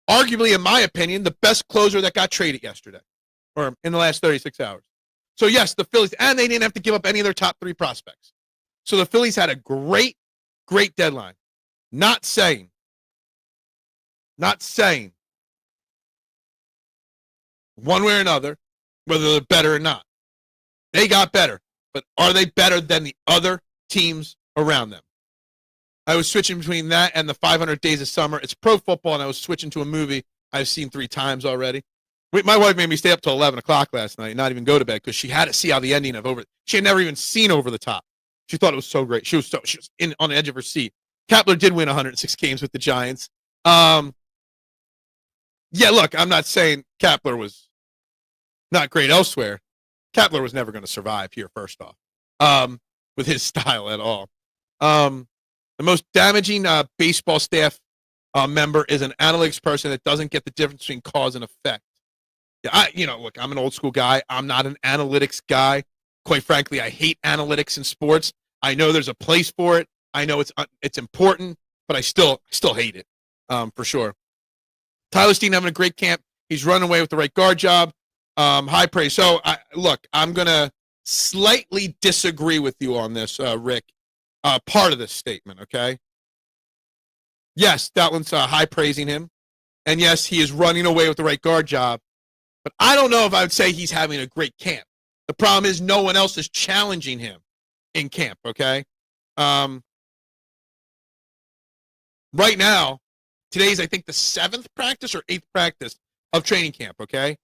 arguably, in my opinion, the best closer that got traded yesterday or in the last 36 hours. So, yes, the Phillies, and they didn't have to give up any of their top 3 prospects. So the Phillies had a great deadline. Not saying one way or another whether they're better or not. They got better, but are they better than the other teams around them? I was switching between that and the 500 Days of Summer. It's pro football, and I was switching to a movie I've seen 3 times already. My wife made me stay up till 11 o'clock last night and not even go to bed because she had to see how the ending of she had never even seen Over the Top. She thought it was so great. She was on the edge of her seat. Kapler did win 106 games with the Giants. Yeah, look, I'm not saying Kapler was not great elsewhere. Kapler was never going to survive here, first off, with his style at all. The most damaging baseball staff member is an analytics person that doesn't get the difference between cause and effect. Yeah, look, I'm an old school guy. I'm not an analytics guy. Quite frankly, I hate analytics in sports. I know there's a place for it. I know it's important, but I still hate it for sure. Tyler Steen having a great camp. He's running away with the right guard job. High praise. So, I'm going to slightly disagree with you on this, Rick. Part of this statement, okay? Yes, Stoutland's high praising him. And yes, he is running away with the right guard job. But I don't know if I would say he's having a great camp. The problem is no one else is challenging him in camp, okay? Right now, today's, I think, the 7th practice or 8th practice of training camp, okay?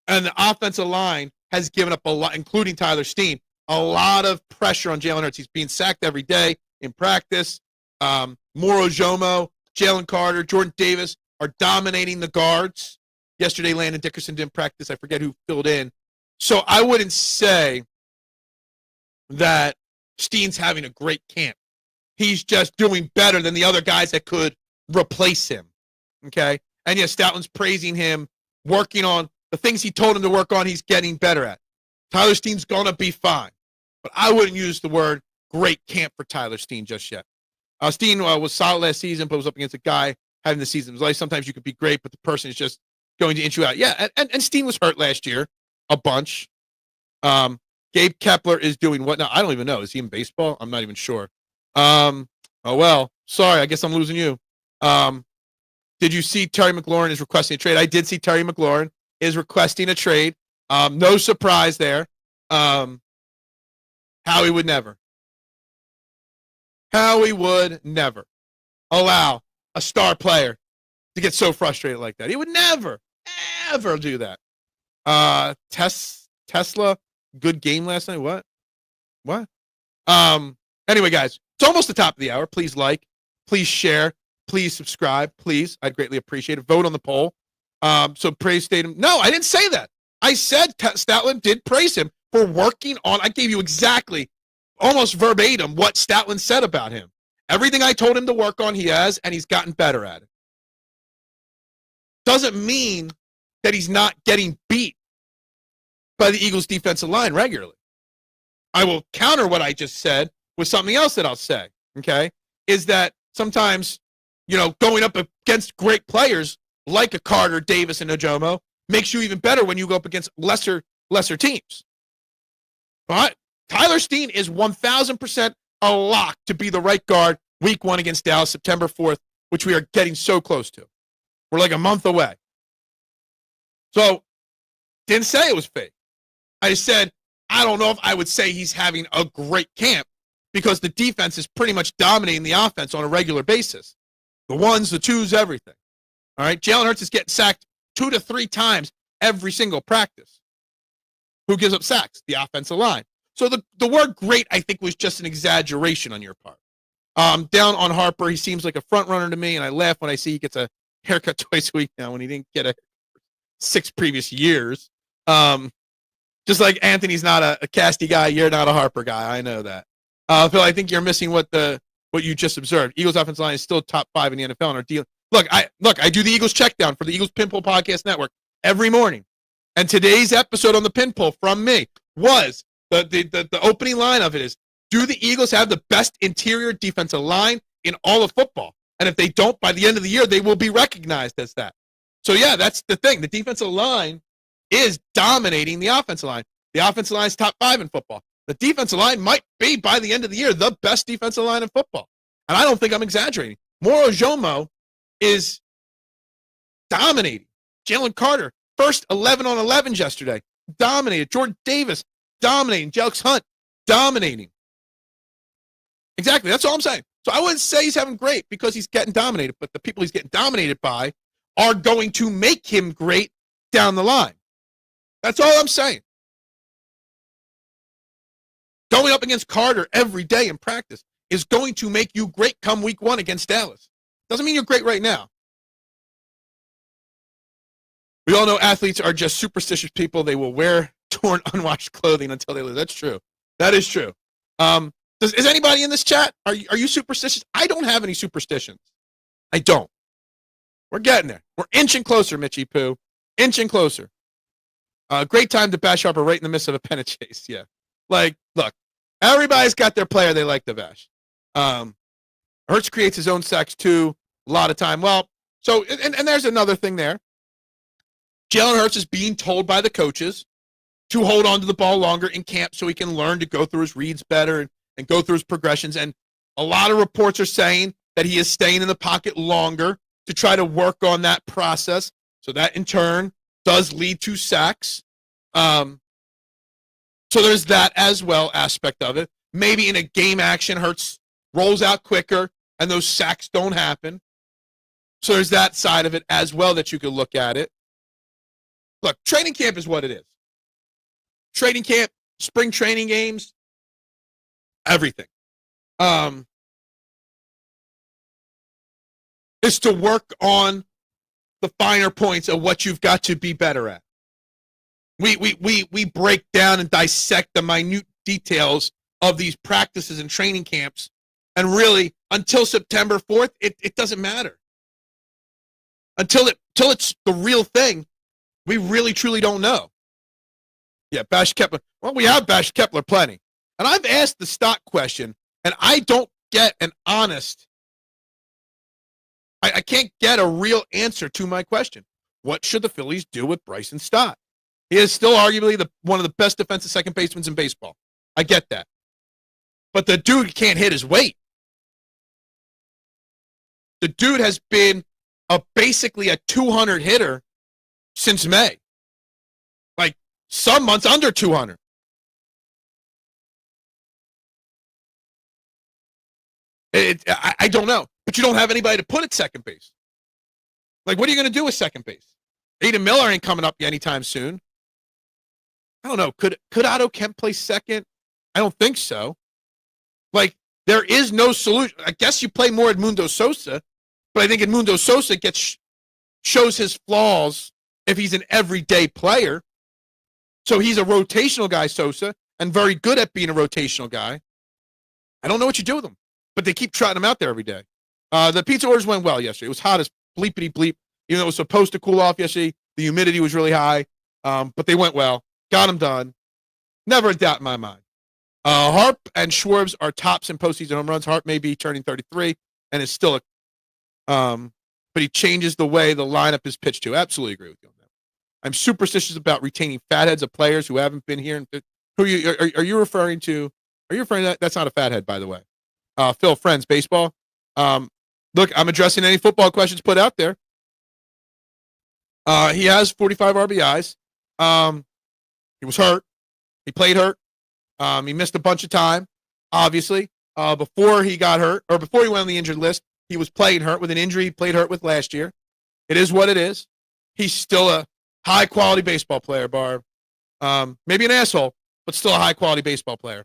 And the offensive line has given up a lot, including Tyler Steen, a lot of pressure on Jalen Hurts. He's being sacked every day in practice. Moro Jomo, Jalen Carter, Jordan Davis are dominating the guards. Yesterday, Landon Dickerson didn't practice. I forget who filled in. So I wouldn't say that Steen's having a great camp. He's just doing better than the other guys that could replace him, okay? And, yes, Stoutland's praising him, working on the things he told him to work on, he's getting better at. Tyler Steen's going to be fine. But I wouldn't use the word great camp for Tyler Steen just yet. Steen was solid last season, but was up against a guy having the season. It was like sometimes you could be great, but the person is just going to inch you out. Yeah, and Steen was hurt last year a bunch. Gabe Kepler is doing what now? I don't even know. Is he in baseball? I'm not even sure. Oh, well, sorry. I guess I'm losing you. Did you see Terry McLaurin is requesting a trade? I did see Terry McLaurin is requesting a trade. No surprise there. Howie would never allow a star player to get so frustrated like that. He would never, ever do that. Tesla, good game last night. What? Anyway, guys, it's almost the top of the hour. Please like, please share, please subscribe, please. I'd greatly appreciate it. Vote on the poll. So praise Statham. No, I didn't say that. I said Stoutland did praise him for working on. I gave you exactly, almost verbatim, what Stoutland said about him. Everything I told him to work on, he has, and he's gotten better at it. Doesn't mean that he's not getting beat by the Eagles' defensive line regularly. I will counter what I just said with something else that I'll say, okay, is that sometimes, going up against great players like a Carter, Davis, and Ojomo makes you even better when you go up against lesser teams. But Tyler Steen is 1,000% a lock to be the right guard week 1 against Dallas, September 4th, which we are getting so close to. We're like a month away. So, didn't say it was fake. I said, I don't know if I would say he's having a great camp because the defense is pretty much dominating the offense on a regular basis. The ones, the twos, everything. All right, Jalen Hurts is getting sacked 2 to 3 times every single practice. Who gives up sacks? The offensive line. So the word great, I think, was just an exaggeration on your part. Down on Harper, he seems like a front runner to me, and I laugh when I see he gets a haircut twice a week now when he didn't get a 6 previous years. Just like Anthony's not a Casty guy, you're not a Harper guy. I know that. Phil, I think you're missing what you just observed. Eagles offensive line is still top 5 in the NFL and are dealing. Look, I do the Eagles check down for the Eagles Pinpoll Podcast Network every morning. And today's episode on the Pinpoll from me was the opening line of it is, do the Eagles have the best interior defensive line in all of football? And if they don't, by the end of the year, they will be recognized as that. So, yeah, that's the thing. The defensive line is dominating the offensive line. The offensive line is top 5 in football. The defensive line might be, by the end of the year, the best defensive line in football. And I don't think I'm exaggerating. Moro Jomo is dominating. Jalen Carter, first 11 on 11 yesterday, dominated. Jordan Davis, dominating. Jelks Hunt, dominating. Exactly. That's all I'm saying. So I wouldn't say he's having great because he's getting dominated, but the people he's getting dominated by are going to make him great down the line. That's all I'm saying. Going up against Carter every day in practice is going to make you great come week 1 against Dallas. Doesn't mean you're great right now. We all know athletes are just superstitious people. They will wear torn, unwashed clothing until they lose. That's true. That is true. Is anybody in this chat? Are you superstitious? I don't have any superstitions. I don't. We're getting there. We're inching closer, Mitchie Poo. Inching closer. Great time to bash Harper right in the midst of a pennant chase. Yeah. Like, look, everybody's got their player they like to bash. Hurts creates his own sacks too a lot of time. Well, so, and there's another thing there. Jalen Hurts is being told by the coaches to hold on to the ball longer in camp so he can learn to go through his reads better and go through his progressions. And a lot of reports are saying that he is staying in the pocket longer to try to work on that process. So that in turn does lead to sacks. So So there's that as well aspect of it. Maybe in a game action, Hurts rolls out quicker and those sacks don't happen. So there's that side of it as well that you could look at it. Look, training camp is what it is. Training camp, spring training games, everything. Is to work on the finer points of what you've got to be better at. We break down and dissect the minute details of these practices and training camps, and really, until September 4th, it doesn't matter. Until it's the real thing, we really truly don't know. Yeah, Bash Kepler. Well, we have Bash Kepler plenty. And I've asked the stock question, and I don't get an honest, I can't get a real answer to my question. What should the Phillies do with Bryce and Stott? He is still arguably one of the best defensive second basemen in baseball. I get that. But the dude can't hit his weight. The dude has been basically a 200 hitter since May. Like, some months under 200. I don't know. But you don't have anybody to put at second base. Like, what are you going to do with second base? Aiden Miller ain't coming up anytime soon. I don't know. Could Otto Kemp play second? I don't think so. Like, there is no solution. I guess you play more Edmundo Sosa, but I think Edmundo Sosa shows his flaws if he's an everyday player. So he's a rotational guy, Sosa, and very good at being a rotational guy. I don't know what you do with him, but they keep trotting him out there every day. The pizza orders went well yesterday. It was hot as bleepity bleep. Even though it was supposed to cool off yesterday, the humidity was really high, but they went well. Got them done. Never a doubt in my mind. Harp and Schwartz are tops in postseason home runs. Harp may be turning 33 and is still but he changes the way the lineup is pitched to. Absolutely agree with you on that. I'm superstitious about retaining fatheads of players who haven't been here. Are you referring to? Are you referring to that? That's not a fathead, by the way. Phil, Friends, baseball. Look, I'm addressing any football questions put out there. He has 45 RBIs. He was hurt. He played hurt. He missed a bunch of time, obviously. Before he got hurt, or before he went on the injured list, he was playing hurt with an injury he played hurt with last year. It is what it is. He's still a high-quality baseball player, Barb. Maybe an asshole, but still a high-quality baseball player.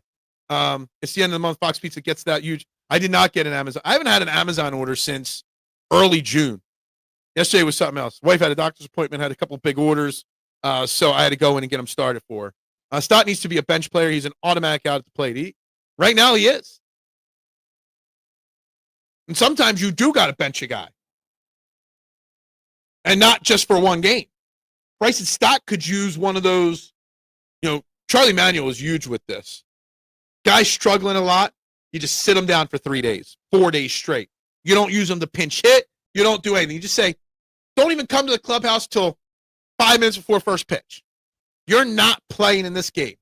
It's the end of the month. Fox Pizza gets that huge. I did not get an Amazon. I haven't had an Amazon order since early June. Yesterday was something else. Wife had a doctor's appointment, had a couple of big orders, so I had to go in and get him started for her. Stott needs to be a bench player. He's an automatic out at the plate. Right now, he is. And sometimes you do got to bench a guy. And not just for one game. Bryce and Stott could use one of those, Charlie Manuel is huge with this. Guys struggling a lot, you just sit them down for 3 days, 4 days straight. You don't use them to pinch hit. You don't do anything. You just say, don't even come to the clubhouse till 5 minutes before first pitch. You're not playing in this game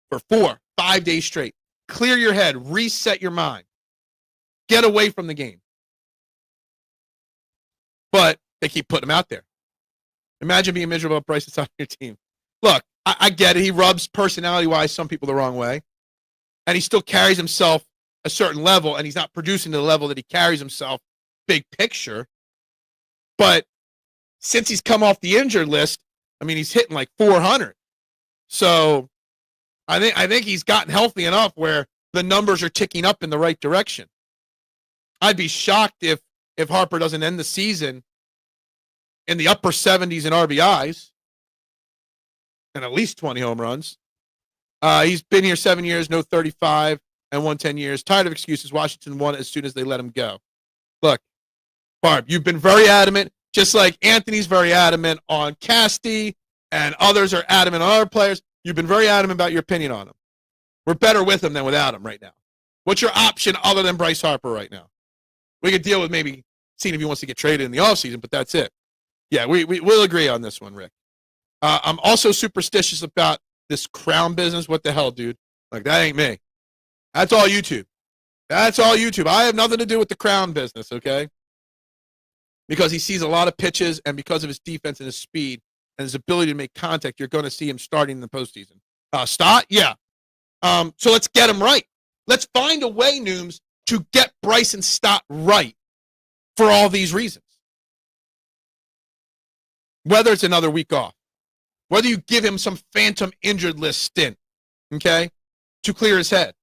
for 4, 5 days straight. Clear your head. Reset your mind. Get away from the game. But they keep putting him out there. Imagine being miserable about Bryce that's on your team. Look, I get it. He rubs personality-wise some people the wrong way. And he still carries himself a certain level, and he's not producing to the level that he carries himself big picture. But since he's come off the injured list, he's hitting like 400. So I think he's gotten healthy enough where the numbers are ticking up in the right direction. I'd be shocked if Harper doesn't end the season in the upper 70s in RBIs and at least 20 home runs. He's been here 7 years, no 35, and won 10 years. Tired of excuses. Washington won as soon as they let him go. Look, Barb, you've been very adamant, just like Anthony's very adamant on Casty, and others are adamant on other players. You've been very adamant about your opinion on him. We're better with him than without him right now. What's your option other than Bryce Harper right now? We could deal with maybe seeing if he wants to get traded in the offseason, but that's it. Yeah, we'll agree on this one, Rick. I'm also superstitious about this crown business. What the hell, dude? Like, that ain't me. That's all YouTube. That's all YouTube. I have nothing to do with the crown business, okay? Because he sees a lot of pitches, and because of his defense and his speed and his ability to make contact, you're going to see him starting in the postseason. Stott, yeah. So let's get him right. Let's find a way, Nooms, to get Bryce and Stott right for all these reasons. Whether it's another week off, whether you give him some phantom injured list stint, okay, to clear his head.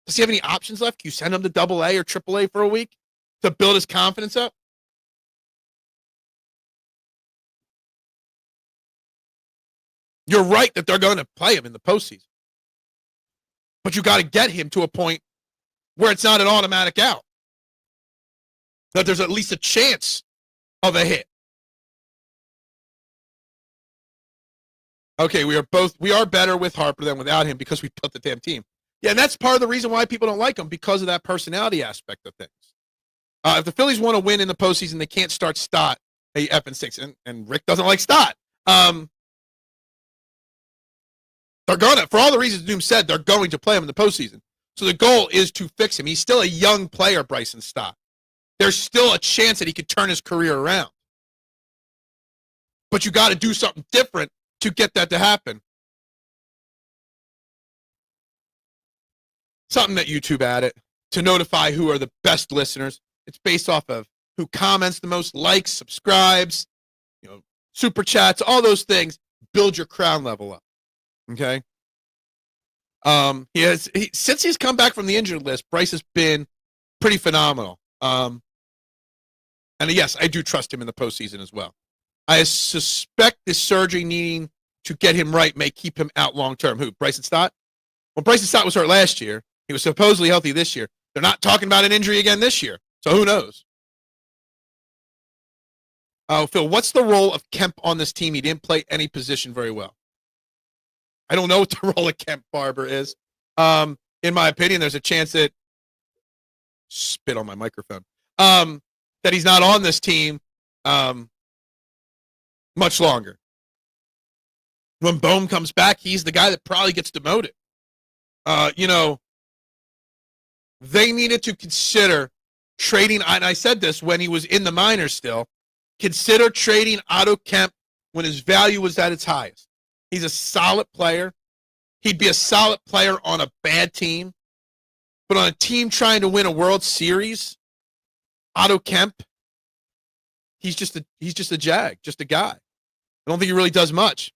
Does he have any options left? Can you send him to AA or AAA for a week to build his confidence up? You're right that they're going to play him in the postseason. But you got to get him to a point where it's not an automatic out. That there's at least a chance of a hit. Okay, we are better with Harper than without him because we built the damn team. Yeah, and that's part of the reason why people don't like him, because of that personality aspect of things. If the Phillies want to win in the postseason, they can't start Stott a F and 6, and Rick doesn't like Stott. They're gonna, for all the reasons Doom said, they're going to play him in the postseason. So the goal is to fix him. He's still a young player, Bryce and Stott. There's still a chance that he could turn his career around. But you got to do something different to get that to happen. Something that YouTube added to notify who are the best listeners. It's based off of who comments the most, likes, subscribes, super chats, all those things. Build your crown level up. Okay. Since he's come back from the injured list, Bryce has been pretty phenomenal. And yes, I do trust him in the postseason as well. I suspect this surgery needing to get him right may keep him out long term. Who? Bryce and Stott? Well, Bryce and Stott was hurt last year. He was supposedly healthy this year. They're not talking about an injury again this year. So who knows? Oh, Phil, what's the role of Kemp on this team? He didn't play any position very well. I don't know what the role of Kemp Barber is. In my opinion, there's a chance that spit on my microphone. That he's not on this team much longer. When Bohm comes back, he's the guy that probably gets demoted. They needed to consider trading, and I said this when he was in the minors still, consider trading Otto Kemp when his value was at its highest. He's a solid player. He'd be a solid player on a bad team. But on a team trying to win a World Series, Otto Kemp, he's just a jag, just a guy. I don't think he really does much.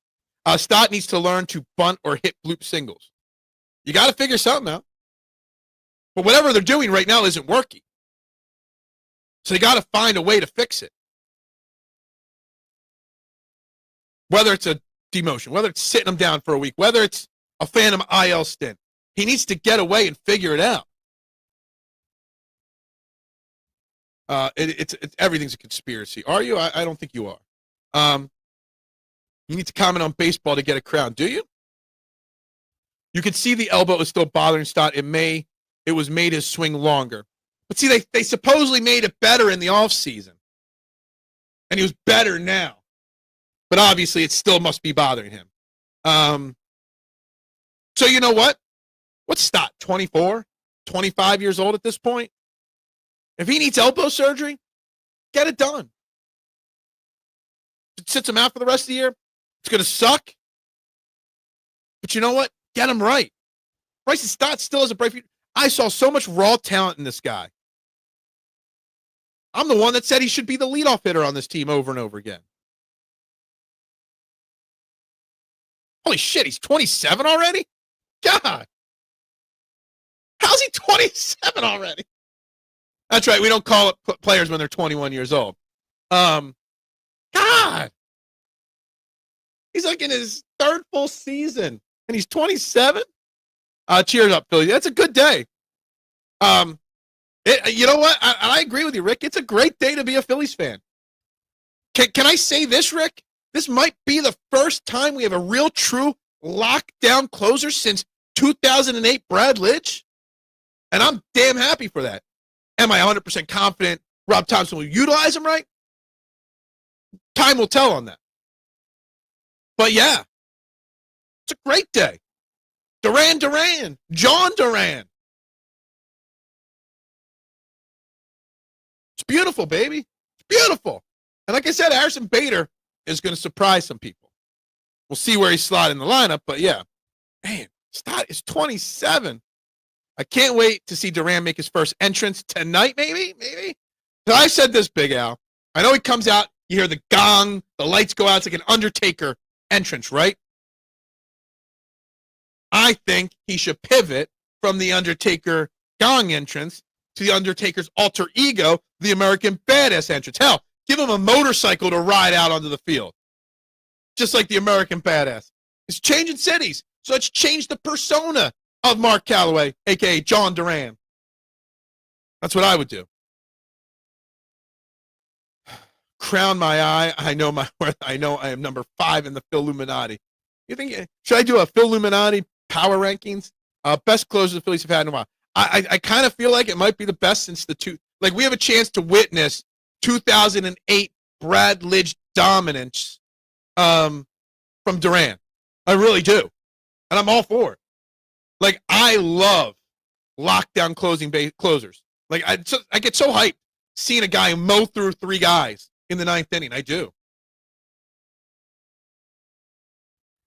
Stott needs to learn to bunt or hit bloop singles. You got to figure something out. But whatever they're doing right now isn't working. So they got to find a way to fix it. Whether it's a demotion, whether it's sitting him down for a week, whether it's a phantom IL stint, he needs to get away and figure it out. It's everything's a conspiracy. Are you? I don't think you are. You need to comment on baseball to get a crown, do you? You can see the elbow is still bothering Stott. It was made his swing longer. But see, they supposedly made it better in the offseason. And he was better now. But obviously, it still must be bothering him. So you know what? What's Stott, 24, 25 years old at this point? If he needs elbow surgery, get it done. If it sits him out for the rest of the year, it's going to suck. But you know what? Get him right. Bryce Stott still has a bright future. I saw so much raw talent in this guy. I'm the one that said he should be the leadoff hitter on this team over and over again. Holy shit, he's 27 already? God. How's he 27 already? That's right, we don't call it players when they're 21 years old. God. He's like in his third full season, and he's 27? Cheers up, Philly. That's a good day. You know what? I agree with you, Rick. It's a great day to be a Phillies fan. Can I say this, Rick? This might be the first time we have a real, true lockdown closer since 2008 Brad Lidge. And I'm damn happy for that. Am I 100% confident Rob Thompson will utilize him right? Time will tell on that. But yeah, it's a great day. Jhoan Duran. It's beautiful, baby. It's beautiful. And like I said, Harrison Bader is going to surprise some people. We'll see where he's slotted in the lineup, but yeah. Man, Stott is 27. I can't wait to see Duran make his first entrance tonight, maybe. So I said this, Big Al. I know he comes out, you hear the gong, the lights go out, it's like an Undertaker entrance, right? I think he should pivot from the Undertaker gong entrance to the Undertaker's alter ego, the American Badass entrance. Hell, give him a motorcycle to ride out onto the field. Just like the American Badass. It's changing cities, so let's change the persona of Mark Calloway, a.k.a. Jhoan Duran. That's what I would do. Crown my eye. I know my worth. I know I am number 5 in the Phil Illuminati. You think, should I do a Phil Illuminati power rankings? Best closers the Phillies have had in a while. I kind of feel like it might be the best since the two. Like, we have a chance to witness 2008 Brad Lidge dominance from Duran. I really do. And I'm all for it. Like, I love lockdown closers. Like, I get so hyped seeing a guy mow through 3 guys in the 9th inning. I do.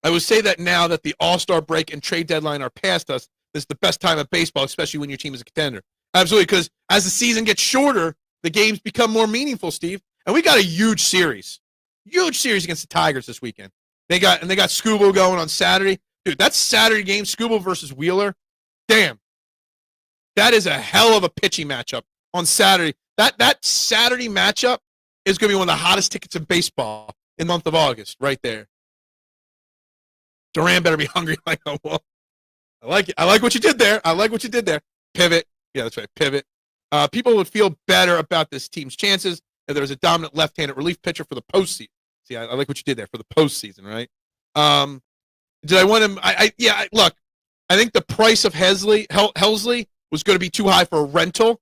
I would say that now that the All-Star break and trade deadline are past us, this is the best time of baseball, especially when your team is a contender. Absolutely, because as the season gets shorter, the games become more meaningful, Steve. And we got a huge series against the Tigers this weekend. They got Scooble going on Saturday. Dude, that Saturday game, Scooble versus Wheeler, damn. That is a hell of a pitching matchup on Saturday. That Saturday matchup is going to be one of the hottest tickets in baseball in the month of August, right there. Duran better be hungry like a wolf. I like it. I like what you did there. Pivot. Yeah, that's right. Pivot. People would feel better about this team's chances if there was a dominant left-handed relief pitcher for the postseason. See, I like what you did there for the postseason, right? Did I want him? Look, I think the price of Helsley was going to be too high for a rental.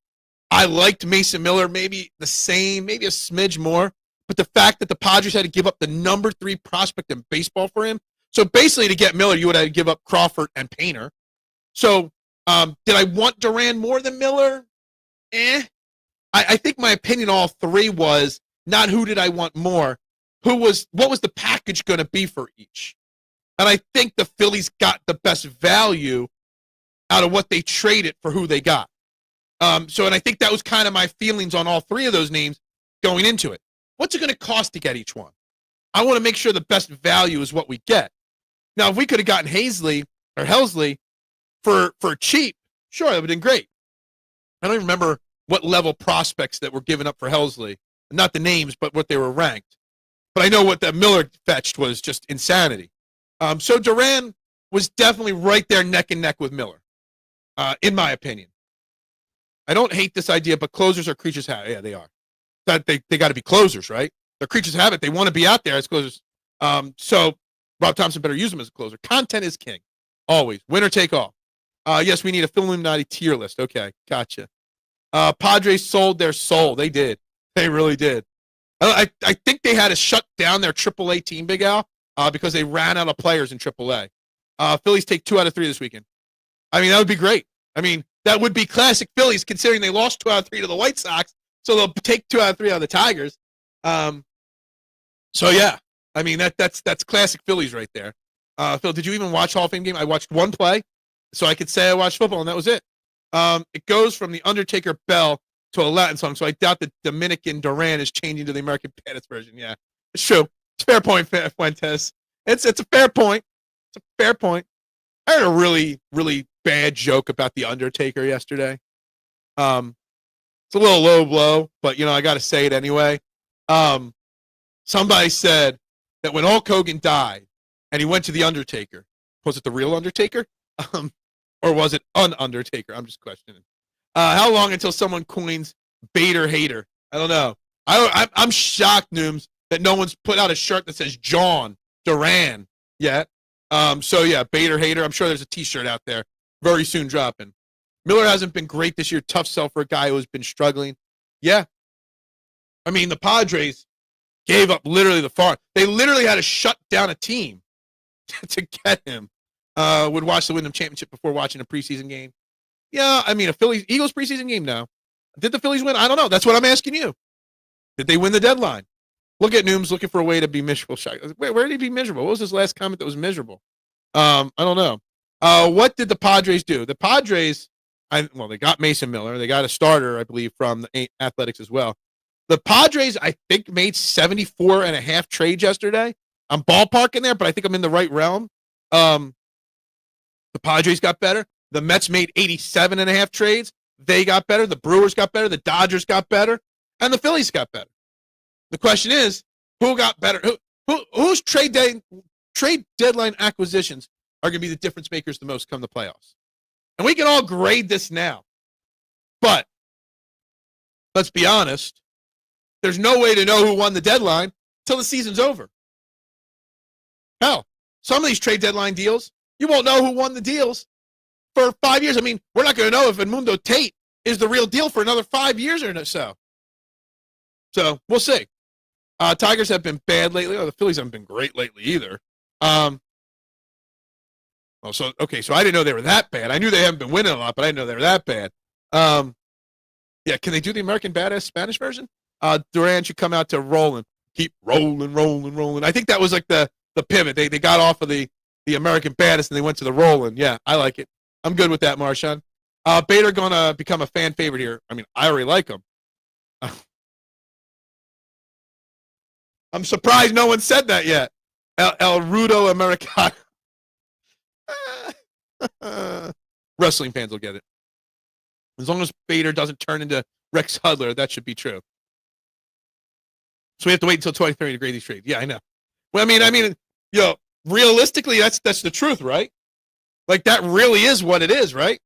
I liked Mason Miller, maybe the same, maybe a smidge more. But the fact that the Padres had to give up the number 3 prospect in baseball for him. So basically, to get Miller, you would have to give up Crawford and Painter. So did I want Duran more than Miller? I think my opinion on all 3 was not who did I want more, what was the package going to be for each. And I think the Phillies got the best value out of what they traded for who they got. And I think that was kind of my feelings on all 3 of those names going into it. What's it going to cost to get each one? I want to make sure the best value is what we get. Now, if we could have gotten Helsley for cheap, sure, that would have been great. I don't even remember what level prospects that were given up for Helsley. Not the names, but what they were ranked. But I know what that Miller fetched was just insanity. So Duran was definitely right there neck and neck with Miller, in my opinion. I don't hate this idea, but closers are creatures of habit. Yeah, they are. That they got to be closers, right? They're creatures of habit. They want to be out there as closers. So Rob Thompson better use them as a closer. Content is king. Always. Winner take all. Yes, we need a Phil Illuminati tier list. Okay, gotcha. Padres sold their soul. They did. They really did. I think they had to shut down their AAA team, Big Al, because they ran out of players in AAA. Phillies take 2 out of 3 this weekend. I mean, that would be great. I mean, that would be classic Phillies considering they lost 2 out of 3 to the White Sox, so they'll take 2 out of 3 out of the Tigers. So, yeah, I mean, that's classic Phillies right there. Phil, did you even watch Hall of Fame game? I watched one play, so I could say I watched football, and that was it. It goes from the Undertaker bell to a Latin song, so I doubt that Dominican Duran is changing to the American Badass version. Yeah, it's true. It's a fair point, Fuentes. It's a fair point. It's a fair point. I heard a really, really bad joke about the Undertaker yesterday. It's a little low blow, but I got to say it anyway. Somebody said that when Hulk Hogan died and he went to the Undertaker, was it the real Undertaker? Or was it an Undertaker? I'm just questioning. How long until someone coins Bader Hater? I don't know. I'm shocked, Nooms, that no one's put out a shirt that says Jhoan Duran yet. So, yeah, Bader Hater. I'm sure there's a T-shirt out there very soon dropping. Miller hasn't been great this year. Tough sell for a guy who has been struggling. Yeah. I mean, the Padres gave up literally the farm. They literally had to shut down a team to get him. Would watch the Wyndham Championship before watching a preseason game. Yeah, I mean, a Eagles preseason game now. Did the Phillies win? I don't know. That's what I'm asking you. Did they win the deadline? Look at Nooms looking for a way to be miserable. Where did he be miserable? What was his last comment that was miserable? I don't know. What did the Padres do? The Padres, they got Mason Miller. They got a starter, I believe, from the Athletics as well. The Padres, I think, made 74.5 trades yesterday. I'm ballparking there, but I think I'm in the right realm. The Padres got better. The Mets made 87.5 trades. They got better. The Brewers got better. The Dodgers got better. And the Phillies got better. The question is, who got better? Whose trade deadline acquisitions are going to be the difference makers the most come the playoffs? And we can all grade this now. But let's be honest, there's no way to know who won the deadline until the season's over. Hell, some of these trade deadline deals, you won't know who won the deals for 5 years. I mean, we're not going to know if Edmundo Tate is the real deal for another 5 years or so. So we'll see. Tigers have been bad lately. The Phillies haven't been great lately either. So I didn't know they were that bad. I knew they haven't been winning a lot, but I didn't know they were that bad. Yeah, can they do the American Badass Spanish version? Duran should come out to rolling. Keep rolling. I think that was like the pivot. They got off of the American Badass and they went to the rolling. Yeah, I like it. I'm good with that, Marshawn. Bader going to become a fan favorite here. I mean, I already like him. I'm surprised no one said that yet. El Rudo Americano. Wrestling fans will get it. As long as Bader doesn't turn into Rex Hudler, that should be true. So we have to wait until 2030 to grade these trades. Yeah, I know. Well, I mean, realistically, that's the truth, right? Like, that really is what it is, right?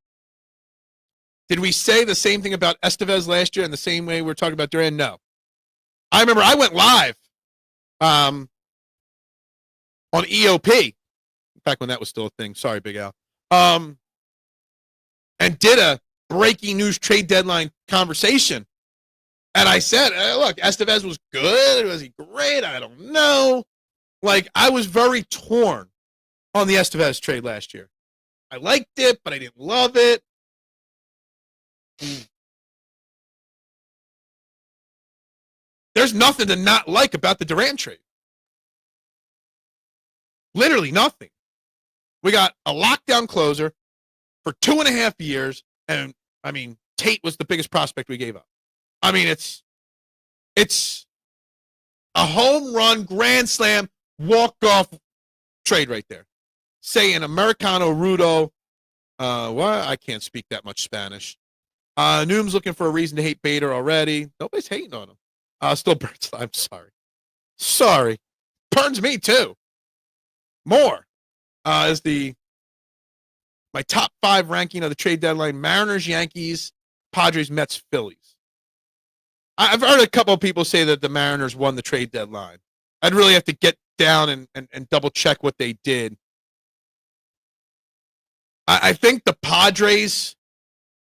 Did we say the same thing about Estevez last year in the same way we're talking about Duran? No. I remember I went live on EOP, back when that was still a thing. Sorry, Big Al. And did a breaking news trade deadline conversation. And I said, look, Estevez was good. Was he great? I don't know. Like, I was very torn on the Estevez trade last year. I liked it, but I didn't love it. There's nothing to not like about the Duran trade. Literally nothing. We got a lockdown closer for 2.5 years, and, I mean, Tate was the biggest prospect we gave up. I mean, it's a home run, grand slam, walk-off trade right there. Say an Americano Rudo. I can't speak that much Spanish. Noom's looking for a reason to hate Bader already. Nobody's hating on him. Still burns. I'm sorry. Sorry. Burns me, too. More. Is my top 5 ranking of the trade deadline: Mariners, Yankees, Padres, Mets, Phillies. I've heard a couple of people say that the Mariners won the trade deadline. I'd really have to get down and double check what they did. I think the Padres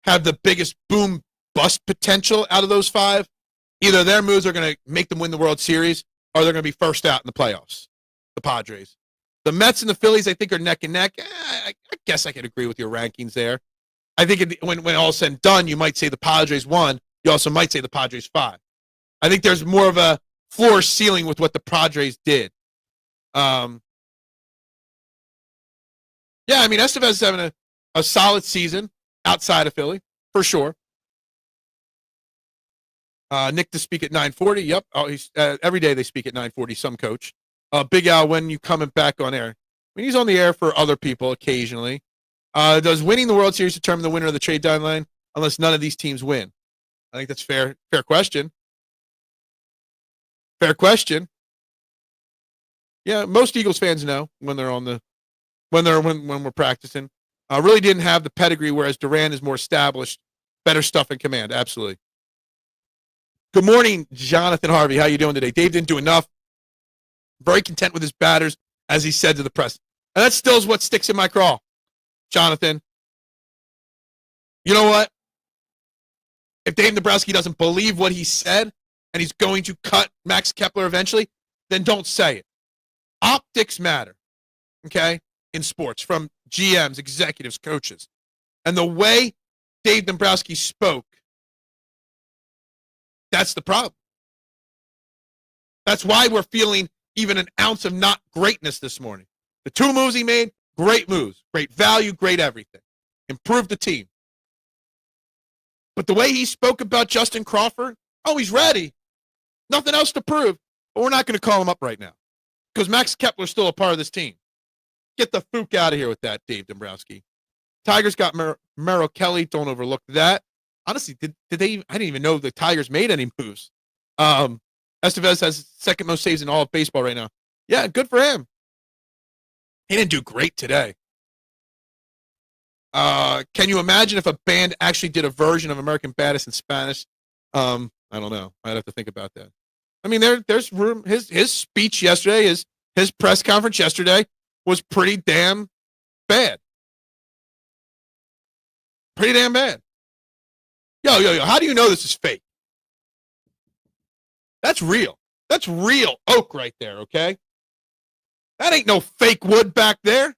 have the biggest boom bust potential out of those 5. Either their moves are going to make them win the World Series, or they're going to be first out in the playoffs. The Padres. The Mets and the Phillies, I think, are neck and neck. I guess I could agree with your rankings there. I think when all is said and done, you might say the Padres won. You also might say the Padres 5. I think there's more of a floor ceiling with what the Padres did. Yeah, I mean, Estevez is having a solid season outside of Philly, for sure. Nick to speak at 9:40. Yep. Every day they speak at 9:40, some coach. Big Al, when you coming back on air? I mean, he's on the air for other people occasionally. Does winning the World Series determine the winner of the trade deadline unless none of these teams win? I think that's fair. Fair question. Fair question. Yeah, most Eagles fans know when they're when we're practicing. Really didn't have the pedigree, whereas Duran is more established, better stuff in command. Absolutely. Good morning, Jonathan Harvey. How you doing today? Dave didn't do enough. Very content with his batters, as he said to the press. And that still is what sticks in my craw, Jonathan. You know what? If Dave Dombrowski doesn't believe what he said and he's going to cut Max Kepler eventually, then don't say it. Optics matter, okay, in sports, from GMs, executives, coaches. And the way Dave Dombrowski spoke, that's the problem. That's why we're feeling even an ounce of not greatness this morning. The 2 moves he made, Great moves, great value, great everything. Improved the team. But the way he spoke about Justin Crawford, oh, he's ready. Nothing else to prove. But we're not going to call him up right now because Max Kepler's still a part of this team. Get the fook out of here with that, Dave Dombrowski. Tigers got Merrill Kelly. Don't overlook that. Honestly, did they? I didn't even know the Tigers made any moves. Estevez has second most saves in all of baseball right now. Yeah, good for him. He didn't do great today. Can you imagine if a band actually did a version of American Badass in Spanish? I don't know. I'd have to think about that. I mean, there's room. His speech yesterday, his press conference yesterday was pretty damn bad. Pretty damn bad. Yo, how do you know this is fake? That's real. That's real oak right there, okay? That ain't no fake wood back there.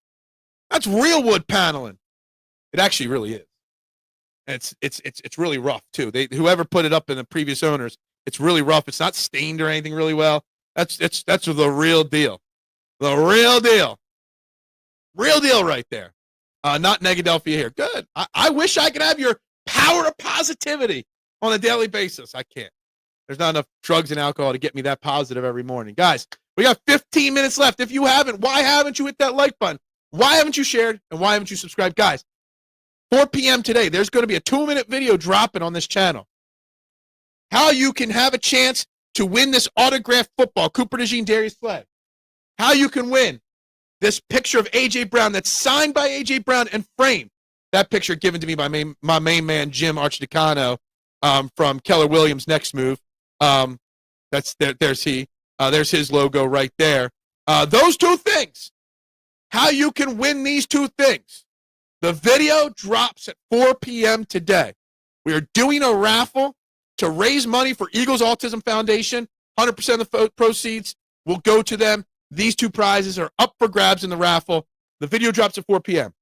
That's real wood paneling. It actually really is. And it's really rough too. Whoever put it up in the previous owners, it's really rough. It's not stained or anything really well. That's the real deal. The real deal. Real deal right there. Not Negadelphia here. Good. I wish I could have your power of positivity on a daily basis. I can't. There's not enough drugs and alcohol to get me that positive every morning. Guys, we got 15 minutes left. If you haven't, why haven't you hit that like button? Why haven't you shared? And why haven't you subscribed? Guys, 4 p.m. today, there's going to be a 2-minute video dropping on this channel. How you can have a chance to win this autographed football, Cooper Dejean, Darius Slay. How you can win this picture of A.J. Brown that's signed by A.J. Brown and framed. That picture given to me by my main man, Jim Archidicano, from Keller Williams' Next Move. There's he. There's his logo right there. Those two things. How you can win these two things. The video drops at 4 p.m. today. We are doing a raffle to raise money for Eagles Autism Foundation. 100% of the proceeds will go to them. These two prizes are up for grabs in the raffle. The video drops at 4 p.m.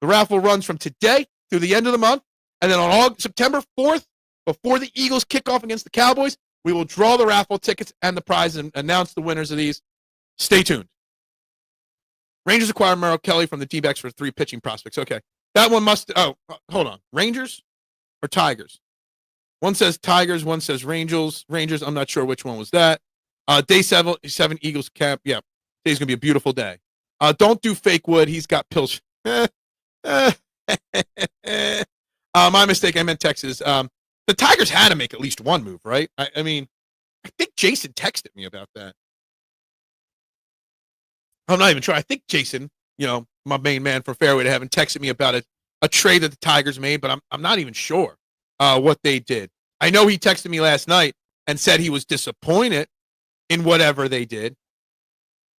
The raffle runs from today through the end of the month. And then on September 4th, before the Eagles kick off against the Cowboys, we will draw the raffle tickets and the prize and announce the winners of these. Stay tuned. Rangers acquire Merrill Kelly from the D-backs for 3 pitching prospects. Okay. That one must... Oh, hold on. Rangers or Tigers? One says Tigers, one says Rangers. I'm not sure which one was that. Day 7 Eagles camp. Yeah. Today's going to be a beautiful day. Don't do fake wood. He's got pills. My mistake. I meant Texas. The Tigers had to make at least one move, right? I mean, I think Jason texted me about that. I'm not even sure. I think Jason, my main man from Fairway to Heaven, texted me about a trade that the Tigers made, but I'm not even sure what they did. I know he texted me last night and said he was disappointed in whatever they did,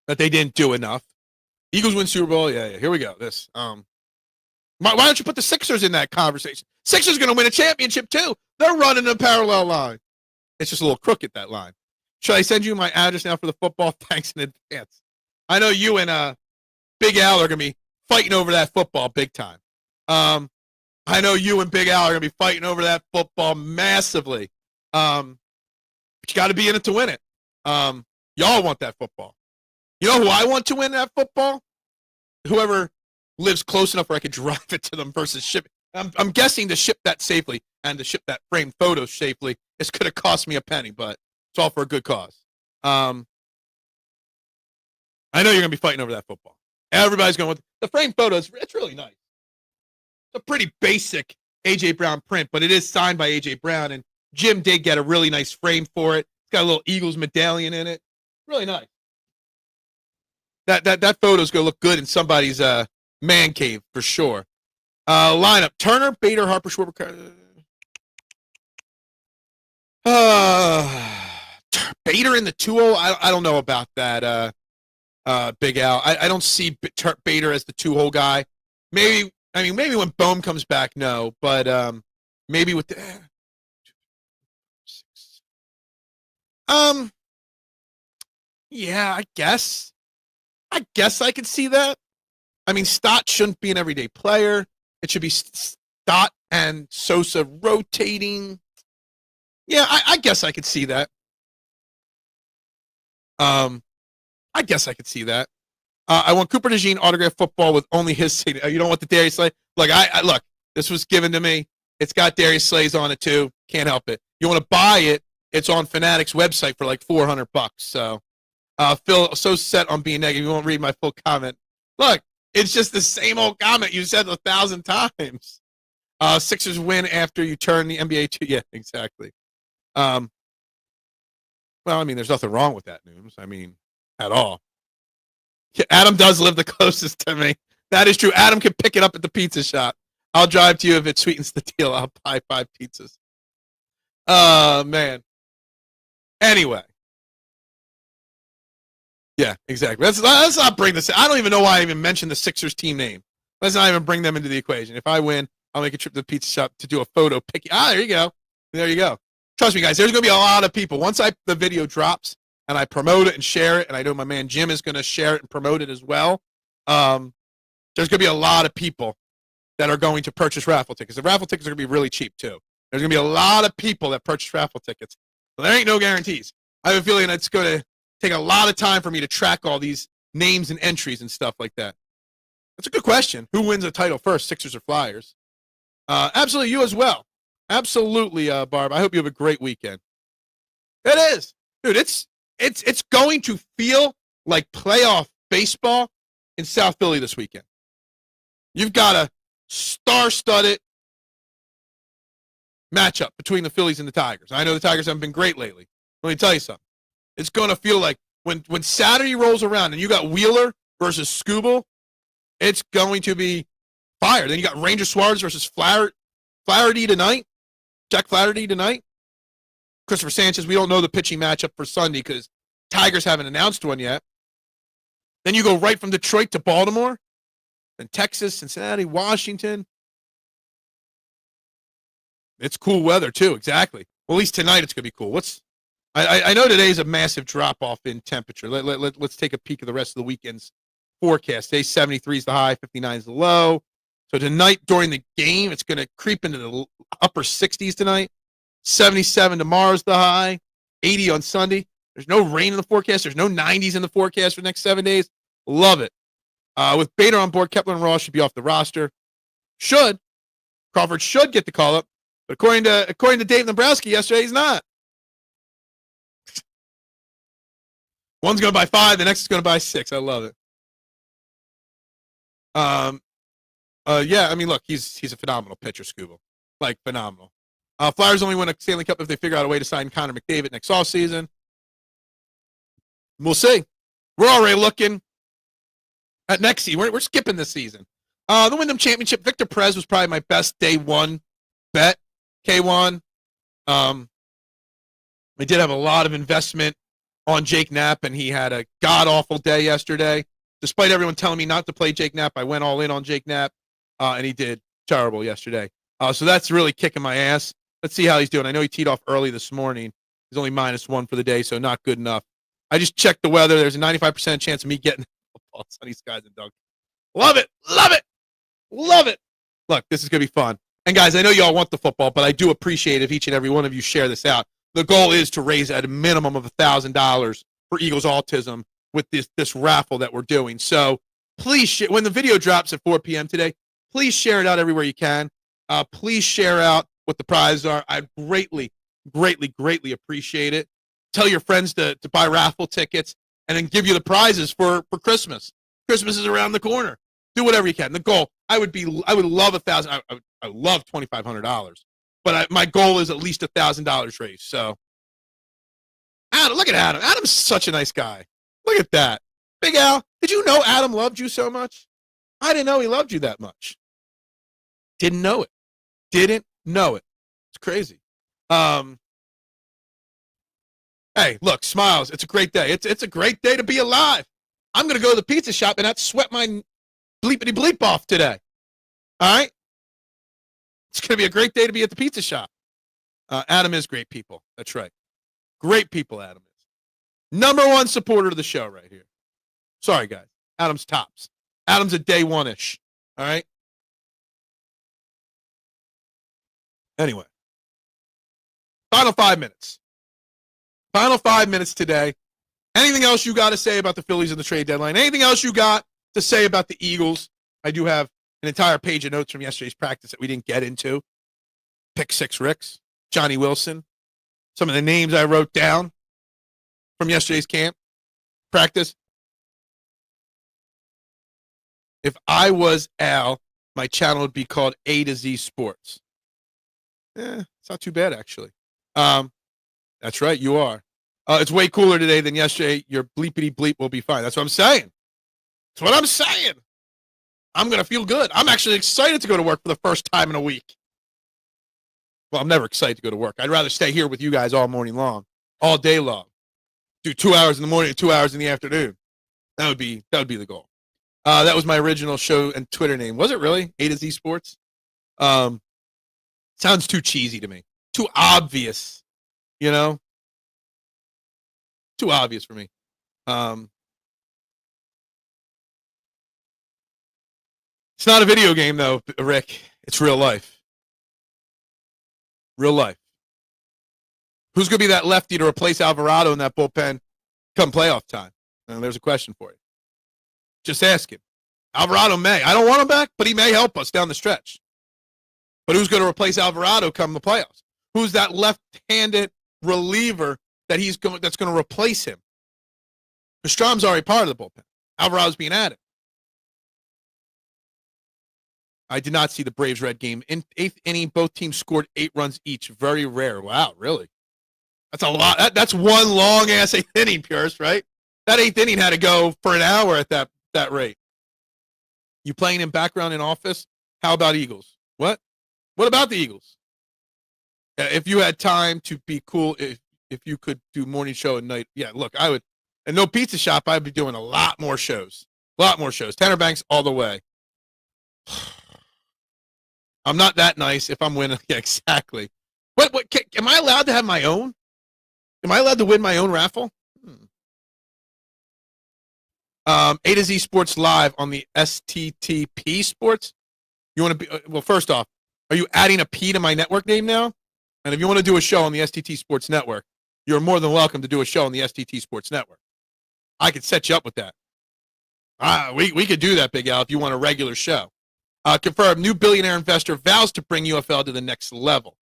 that they didn't do enough. Eagles win Super Bowl. Yeah. Here we go. This. Why don't you put the Sixers in that conversation? Sixers going to win a championship too. They're running a parallel line. It's just a little crooked, that line. Should I send you my address now for the football? Thanks in advance. I know you and Big Al are going to be fighting over that football big time. I know you and Big Al are going to be fighting over that football massively. But you got to be in it to win it. Y'all want that football. You know who I want to win that football? Whoever lives close enough where I could drive it to them versus ship. I'm guessing to ship that safely and to ship that framed photo safely, it's going to cost me a penny, but it's all for a good cause. I know you're going to be fighting over that football. Everybody's going with the framed photos. It's really nice. It's a pretty basic A.J. Brown print, but it is signed by A.J. Brown, and Jim did get a really nice frame for it. It's got a little Eagles medallion in it. Really nice. That photo's going to look good in somebody's man cave for sure. Lineup: Turner, Bader, Harper, Schwarber. Bader in the 2-0. I don't know about that. Big Al. I don't see Bader as the 2-hole guy. Maybe when Bohm comes back, no. But maybe with the yeah, I guess I could see that. I mean, Stott shouldn't be an everyday player. It should be Stott and Sosa rotating. Yeah, I guess I could see that. I guess I could see that. I want Cooper Dejean autographed football with only his signature. You don't want the Darius Slay? Look, look. This was given to me. It's got Darius Slay's on it too. Can't help it. You want to buy it? It's on Fanatics website for like $400. So, Phil, so set on being negative, you won't read my full comment. Look, it's just the same old comment you said 1,000 times. Sixers win after you turn the NBA to yeah, exactly. Well, I mean, there's nothing wrong with that news. I mean, at all. Adam does live the closest to me. That is true. Adam can pick it up at the pizza shop. I'll drive to you if it sweetens the deal. I'll buy 5 pizzas. Man. Anyway. Yeah, exactly. Let's not bring this. I don't even know why I even mentioned the Sixers team name. Let's not even bring them into the equation. If I win, I'll make a trip to the pizza shop to do a photo pick. There you go. There you go. Trust me, guys. There's going to be a lot of people. Once the video drops and I promote it and share it, and I know my man Jim is going to share it and promote it as well, there's going to be a lot of people that are going to purchase raffle tickets. The raffle tickets are going to be really cheap, too. There's going to be a lot of people that purchase raffle tickets. So there ain't no guarantees. I have a feeling it's going to take a lot of time for me to track all these names and entries and stuff like that. That's a good question. Who wins a title first, Sixers or Flyers? Absolutely, you as well. Absolutely, Barb. I hope you have a great weekend. It is. Dude, it's going to feel like playoff baseball in South Philly this weekend. You've got a star-studded matchup between the Phillies and the Tigers. I know the Tigers haven't been great lately. Let me tell you something. It's going to feel like when Saturday rolls around and you got Wheeler versus Scooble, it's going to be fire. Then you got Ranger Suarez versus Flaherty tonight. Jack Flaherty tonight. Christopher Sanchez. We don't know the pitching matchup for Sunday because Tigers haven't announced one yet. Then you go right from Detroit to Baltimore. Then Texas, Cincinnati, Washington. It's cool weather, too. Exactly. Well, at least tonight it's going to be cool. I know today's a massive drop-off in temperature. Let's take a peek at the rest of the weekend's forecast. Today, 73 is the high, 59 is the low. So tonight during the game, it's going to creep into the upper 60s tonight. 77 tomorrow's the high. 80 on Sunday. There's no rain in the forecast. There's no 90s in the forecast for the next 7 days. Love it. With Bader on board, Kepler and Ross should be off the roster. Crawford should get the call-up. But according to Dave Dombrowski yesterday, he's not. One's going to buy 5, the next is going to buy 6. I love it. Yeah, I mean, look, he's a phenomenal pitcher, Scooble. Like, phenomenal. Flyers only win a Stanley Cup if they figure out a way to sign Connor McDavid next offseason. We'll see. We're already looking at next season. We're skipping this season. The Wyndham Championship, Victor Perez was probably my best day one bet. K1. I did have a lot of investment on Jake Knapp, and he had a god-awful day yesterday. Despite everyone telling me not to play Jake Knapp, I went all in on Jake Knapp, and he did terrible yesterday. So that's really kicking my ass. Let's see how he's doing. I know he teed off early this morning. He's only -1 for the day, so not good enough. I just checked the weather. There's a 95% chance of me getting football, sunny skies, and dunk. Love it. Love it. Love it. Look, this is going to be fun. And, guys, I know you all want the football, but I do appreciate if each and every one of you share this out. The goal is to raise at a minimum of $1,000 for Eagles Autism with this raffle that we're doing. So please, when the video drops at 4 p.m. today, please share it out everywhere you can. Please share out what the prizes are. I greatly, greatly, greatly appreciate it. Tell your friends to buy raffle tickets and then give you the prizes for Christmas. Christmas is around the corner. Do whatever you can. The goal, I would love $1,000. I would love $2,500. But my goal is at least $1,000 raised. So, Adam, look at Adam. Adam's such a nice guy. Look at that. Big Al, did you know Adam loved you so much? I didn't know he loved you that much. Didn't know it. Didn't know it. It's crazy. Hey, look, smiles. It's a great day. It's a great day to be alive. I'm going to go to the pizza shop and not sweat my bleepity bleep off today. All right? It's going to be a great day to be at the pizza shop. Adam is great people. That's right. Great people, Adam is. #1 supporter of the show right here. Sorry, guys. Adam's tops. Adam's a day one-ish. All right? Anyway. Final 5 minutes. Final 5 minutes today. Anything else you got to say about the Phillies and the trade deadline? Anything else you got to say about the Eagles? I do have an entire page of notes from yesterday's practice that we didn't get into. Pick six Ricks, Johnny Wilson, some of the names I wrote down from yesterday's camp practice. If I was Al, my channel would be called A to Z Sports. It's not too bad, actually. That's right, you are. It's way cooler today than yesterday. Your bleepity bleep will be fine. That's what I'm saying. That's what I'm saying. I'm going to feel good. I'm actually excited to go to work for the first time in a week. Well, I'm never excited to go to work. I'd rather stay here with you guys all morning long, all day long. Do 2 hours in the morning and 2 hours in the afternoon. That would be the goal. That was my original show and Twitter name. Was it really? A to Z Sports? Sounds too cheesy to me. Too obvious, you know? Too obvious for me. It's not a video game, though, Rick. It's real life. Real life. Who's going to be that lefty to replace Alvarado in that bullpen come playoff time? And there's a question for you. Just ask him. Alvarado may. I don't want him back, but he may help us down the stretch. But who's going to replace Alvarado come the playoffs? Who's that left-handed reliever that's going to replace him? Because Strom's already part of the bullpen. Alvarado's being added. I did not see the Braves-Red game. In eighth inning, both teams scored 8 runs each. Very rare. Wow, really? That's a lot. That's one long-ass 8th inning, Pierce, right? That 8th inning had to go for an hour at that rate. You playing in background in office? How about Eagles? What? What about the Eagles? If you had time to be cool, if you could do morning show and night, yeah, look, I would. And no pizza shop, I'd be doing a lot more shows. A lot more shows. Tanner Banks all the way. I'm not that nice if I'm winning. Yeah, exactly. What am I allowed to have my own? Am I allowed to win my own raffle? A to Z Sports Live on the STTP Sports. You want to be, well, first off, are you adding a P to my network name now? And if you want to do a show on the STT Sports Network, you're more than welcome to do a show on the STT Sports Network. I could set you up with that. We could do that, Big Al, if you want a regular show. Confirm, new billionaire investor vows to bring UFL to the next level.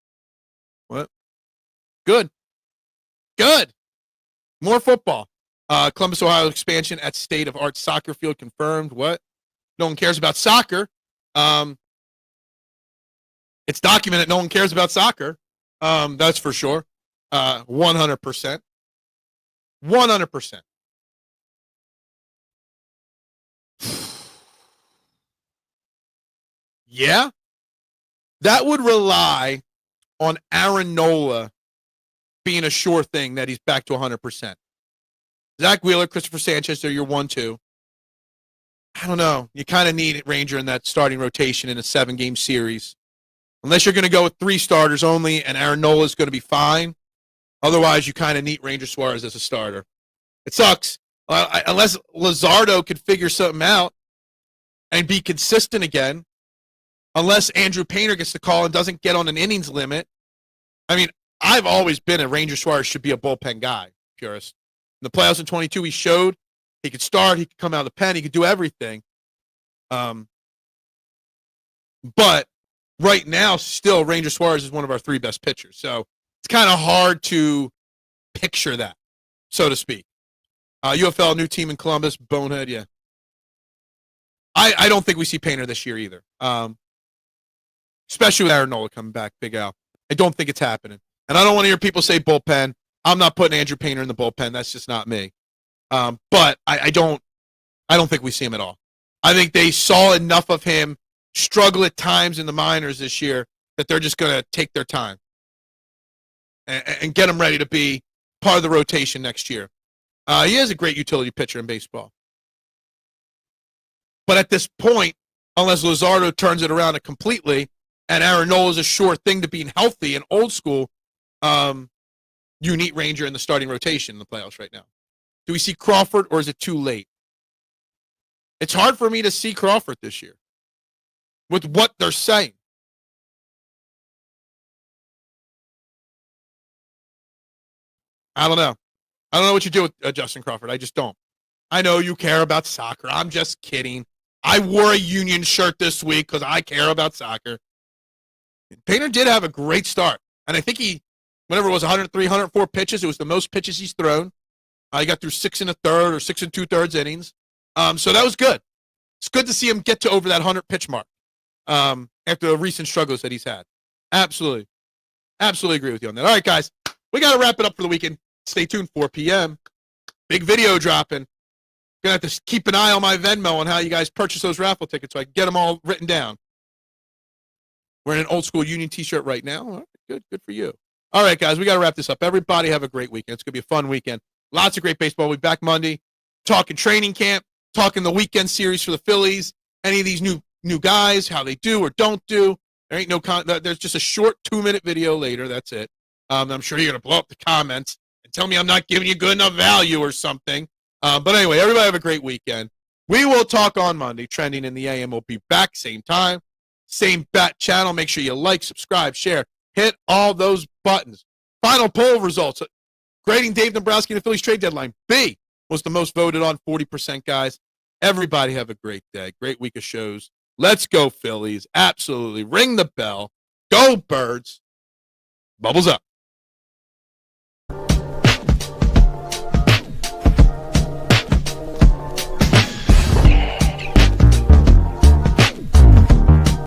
What? Good. Good. More football. Columbus, Ohio expansion at state-of-art soccer field confirmed. What? No one cares about soccer. It's documented no one cares about soccer. That's for sure. 100%. 100%. Yeah. That would rely on Aaron Nola being a sure thing that he's back to 100%. Zach Wheeler, Christopher Sanchez, they're your 1-2. I don't know. You kind of need Ranger in that starting rotation in a 7-game series. Unless you're going to go with 3 starters only and Aaron Nola is going to be fine. Otherwise, you kind of need Ranger Suarez as a starter. It sucks. Unless Luzardo could figure something out and be consistent again. Unless Andrew Painter gets the call and doesn't get on an innings limit. I mean, I've always been a Ranger Suarez should be a bullpen guy, purist. In the playoffs in 22, he showed he could start, he could come out of the pen, he could do everything. But right now, still, Ranger Suarez is one of our 3 best pitchers. So it's kind of hard to picture that, so to speak. UFL, new team in Columbus, bonehead, yeah. I don't think we see Painter this year either. Especially with Aaron Nola coming back, Big Al. I don't think it's happening. And I don't want to hear people say bullpen. I'm not putting Andrew Painter in the bullpen. That's just not me. But I don't think we see him at all. I think they saw enough of him struggle at times in the minors this year that they're just going to take their time and get him ready to be part of the rotation next year. He is a great utility pitcher in baseball. But at this point, unless Luzardo turns it around completely and Aaron Nola is a sure thing to being healthy and old school, you need Ranger in the starting rotation in the playoffs right now. Do we see Crawford or is it too late? It's hard for me to see Crawford this year with what they're saying. I don't know. I don't know what you do with Justin Crawford. I just don't. I know you care about soccer. I'm just kidding. I wore a Union shirt this week because I care about soccer. Painter did have a great start. And I think whenever it was 103, 104 pitches, it was the most pitches he's thrown. He got through 6 1/3 or 6 2/3 innings. So that was good. It's good to see him get to over that 100 pitch mark after the recent struggles that he's had. Absolutely. Absolutely agree with you on that. All right, guys. We got to wrap it up for the weekend. Stay tuned, 4 p.m. Big video dropping. Going to have to keep an eye on my Venmo on how you guys purchase those raffle tickets so I can get them all written down. We're in an old school Union t-shirt right now. All right, good for you. All right, guys, we got to wrap this up. Everybody have a great weekend. It's going to be a fun weekend. Lots of great baseball. We'll be back Monday talking training camp, talking the weekend series for the Phillies, any of these new guys, how they do or don't do. There ain't no there's just a short 2-minute video later. That's it. I'm sure you're going to blow up the comments and tell me I'm not giving you good enough value or something. But anyway, everybody have a great weekend. We will talk on Monday. Trending in the AM will be back same time, same bat channel. Make sure you like, subscribe, share, hit all those buttons. Final poll results. Grading Dave Dombrowski in the Phillies trade deadline. B was the most voted on, 40%, guys. Everybody have a great day. Great week of shows. Let's go, Phillies. Absolutely. Ring the bell. Go, Birds. Bubbles up.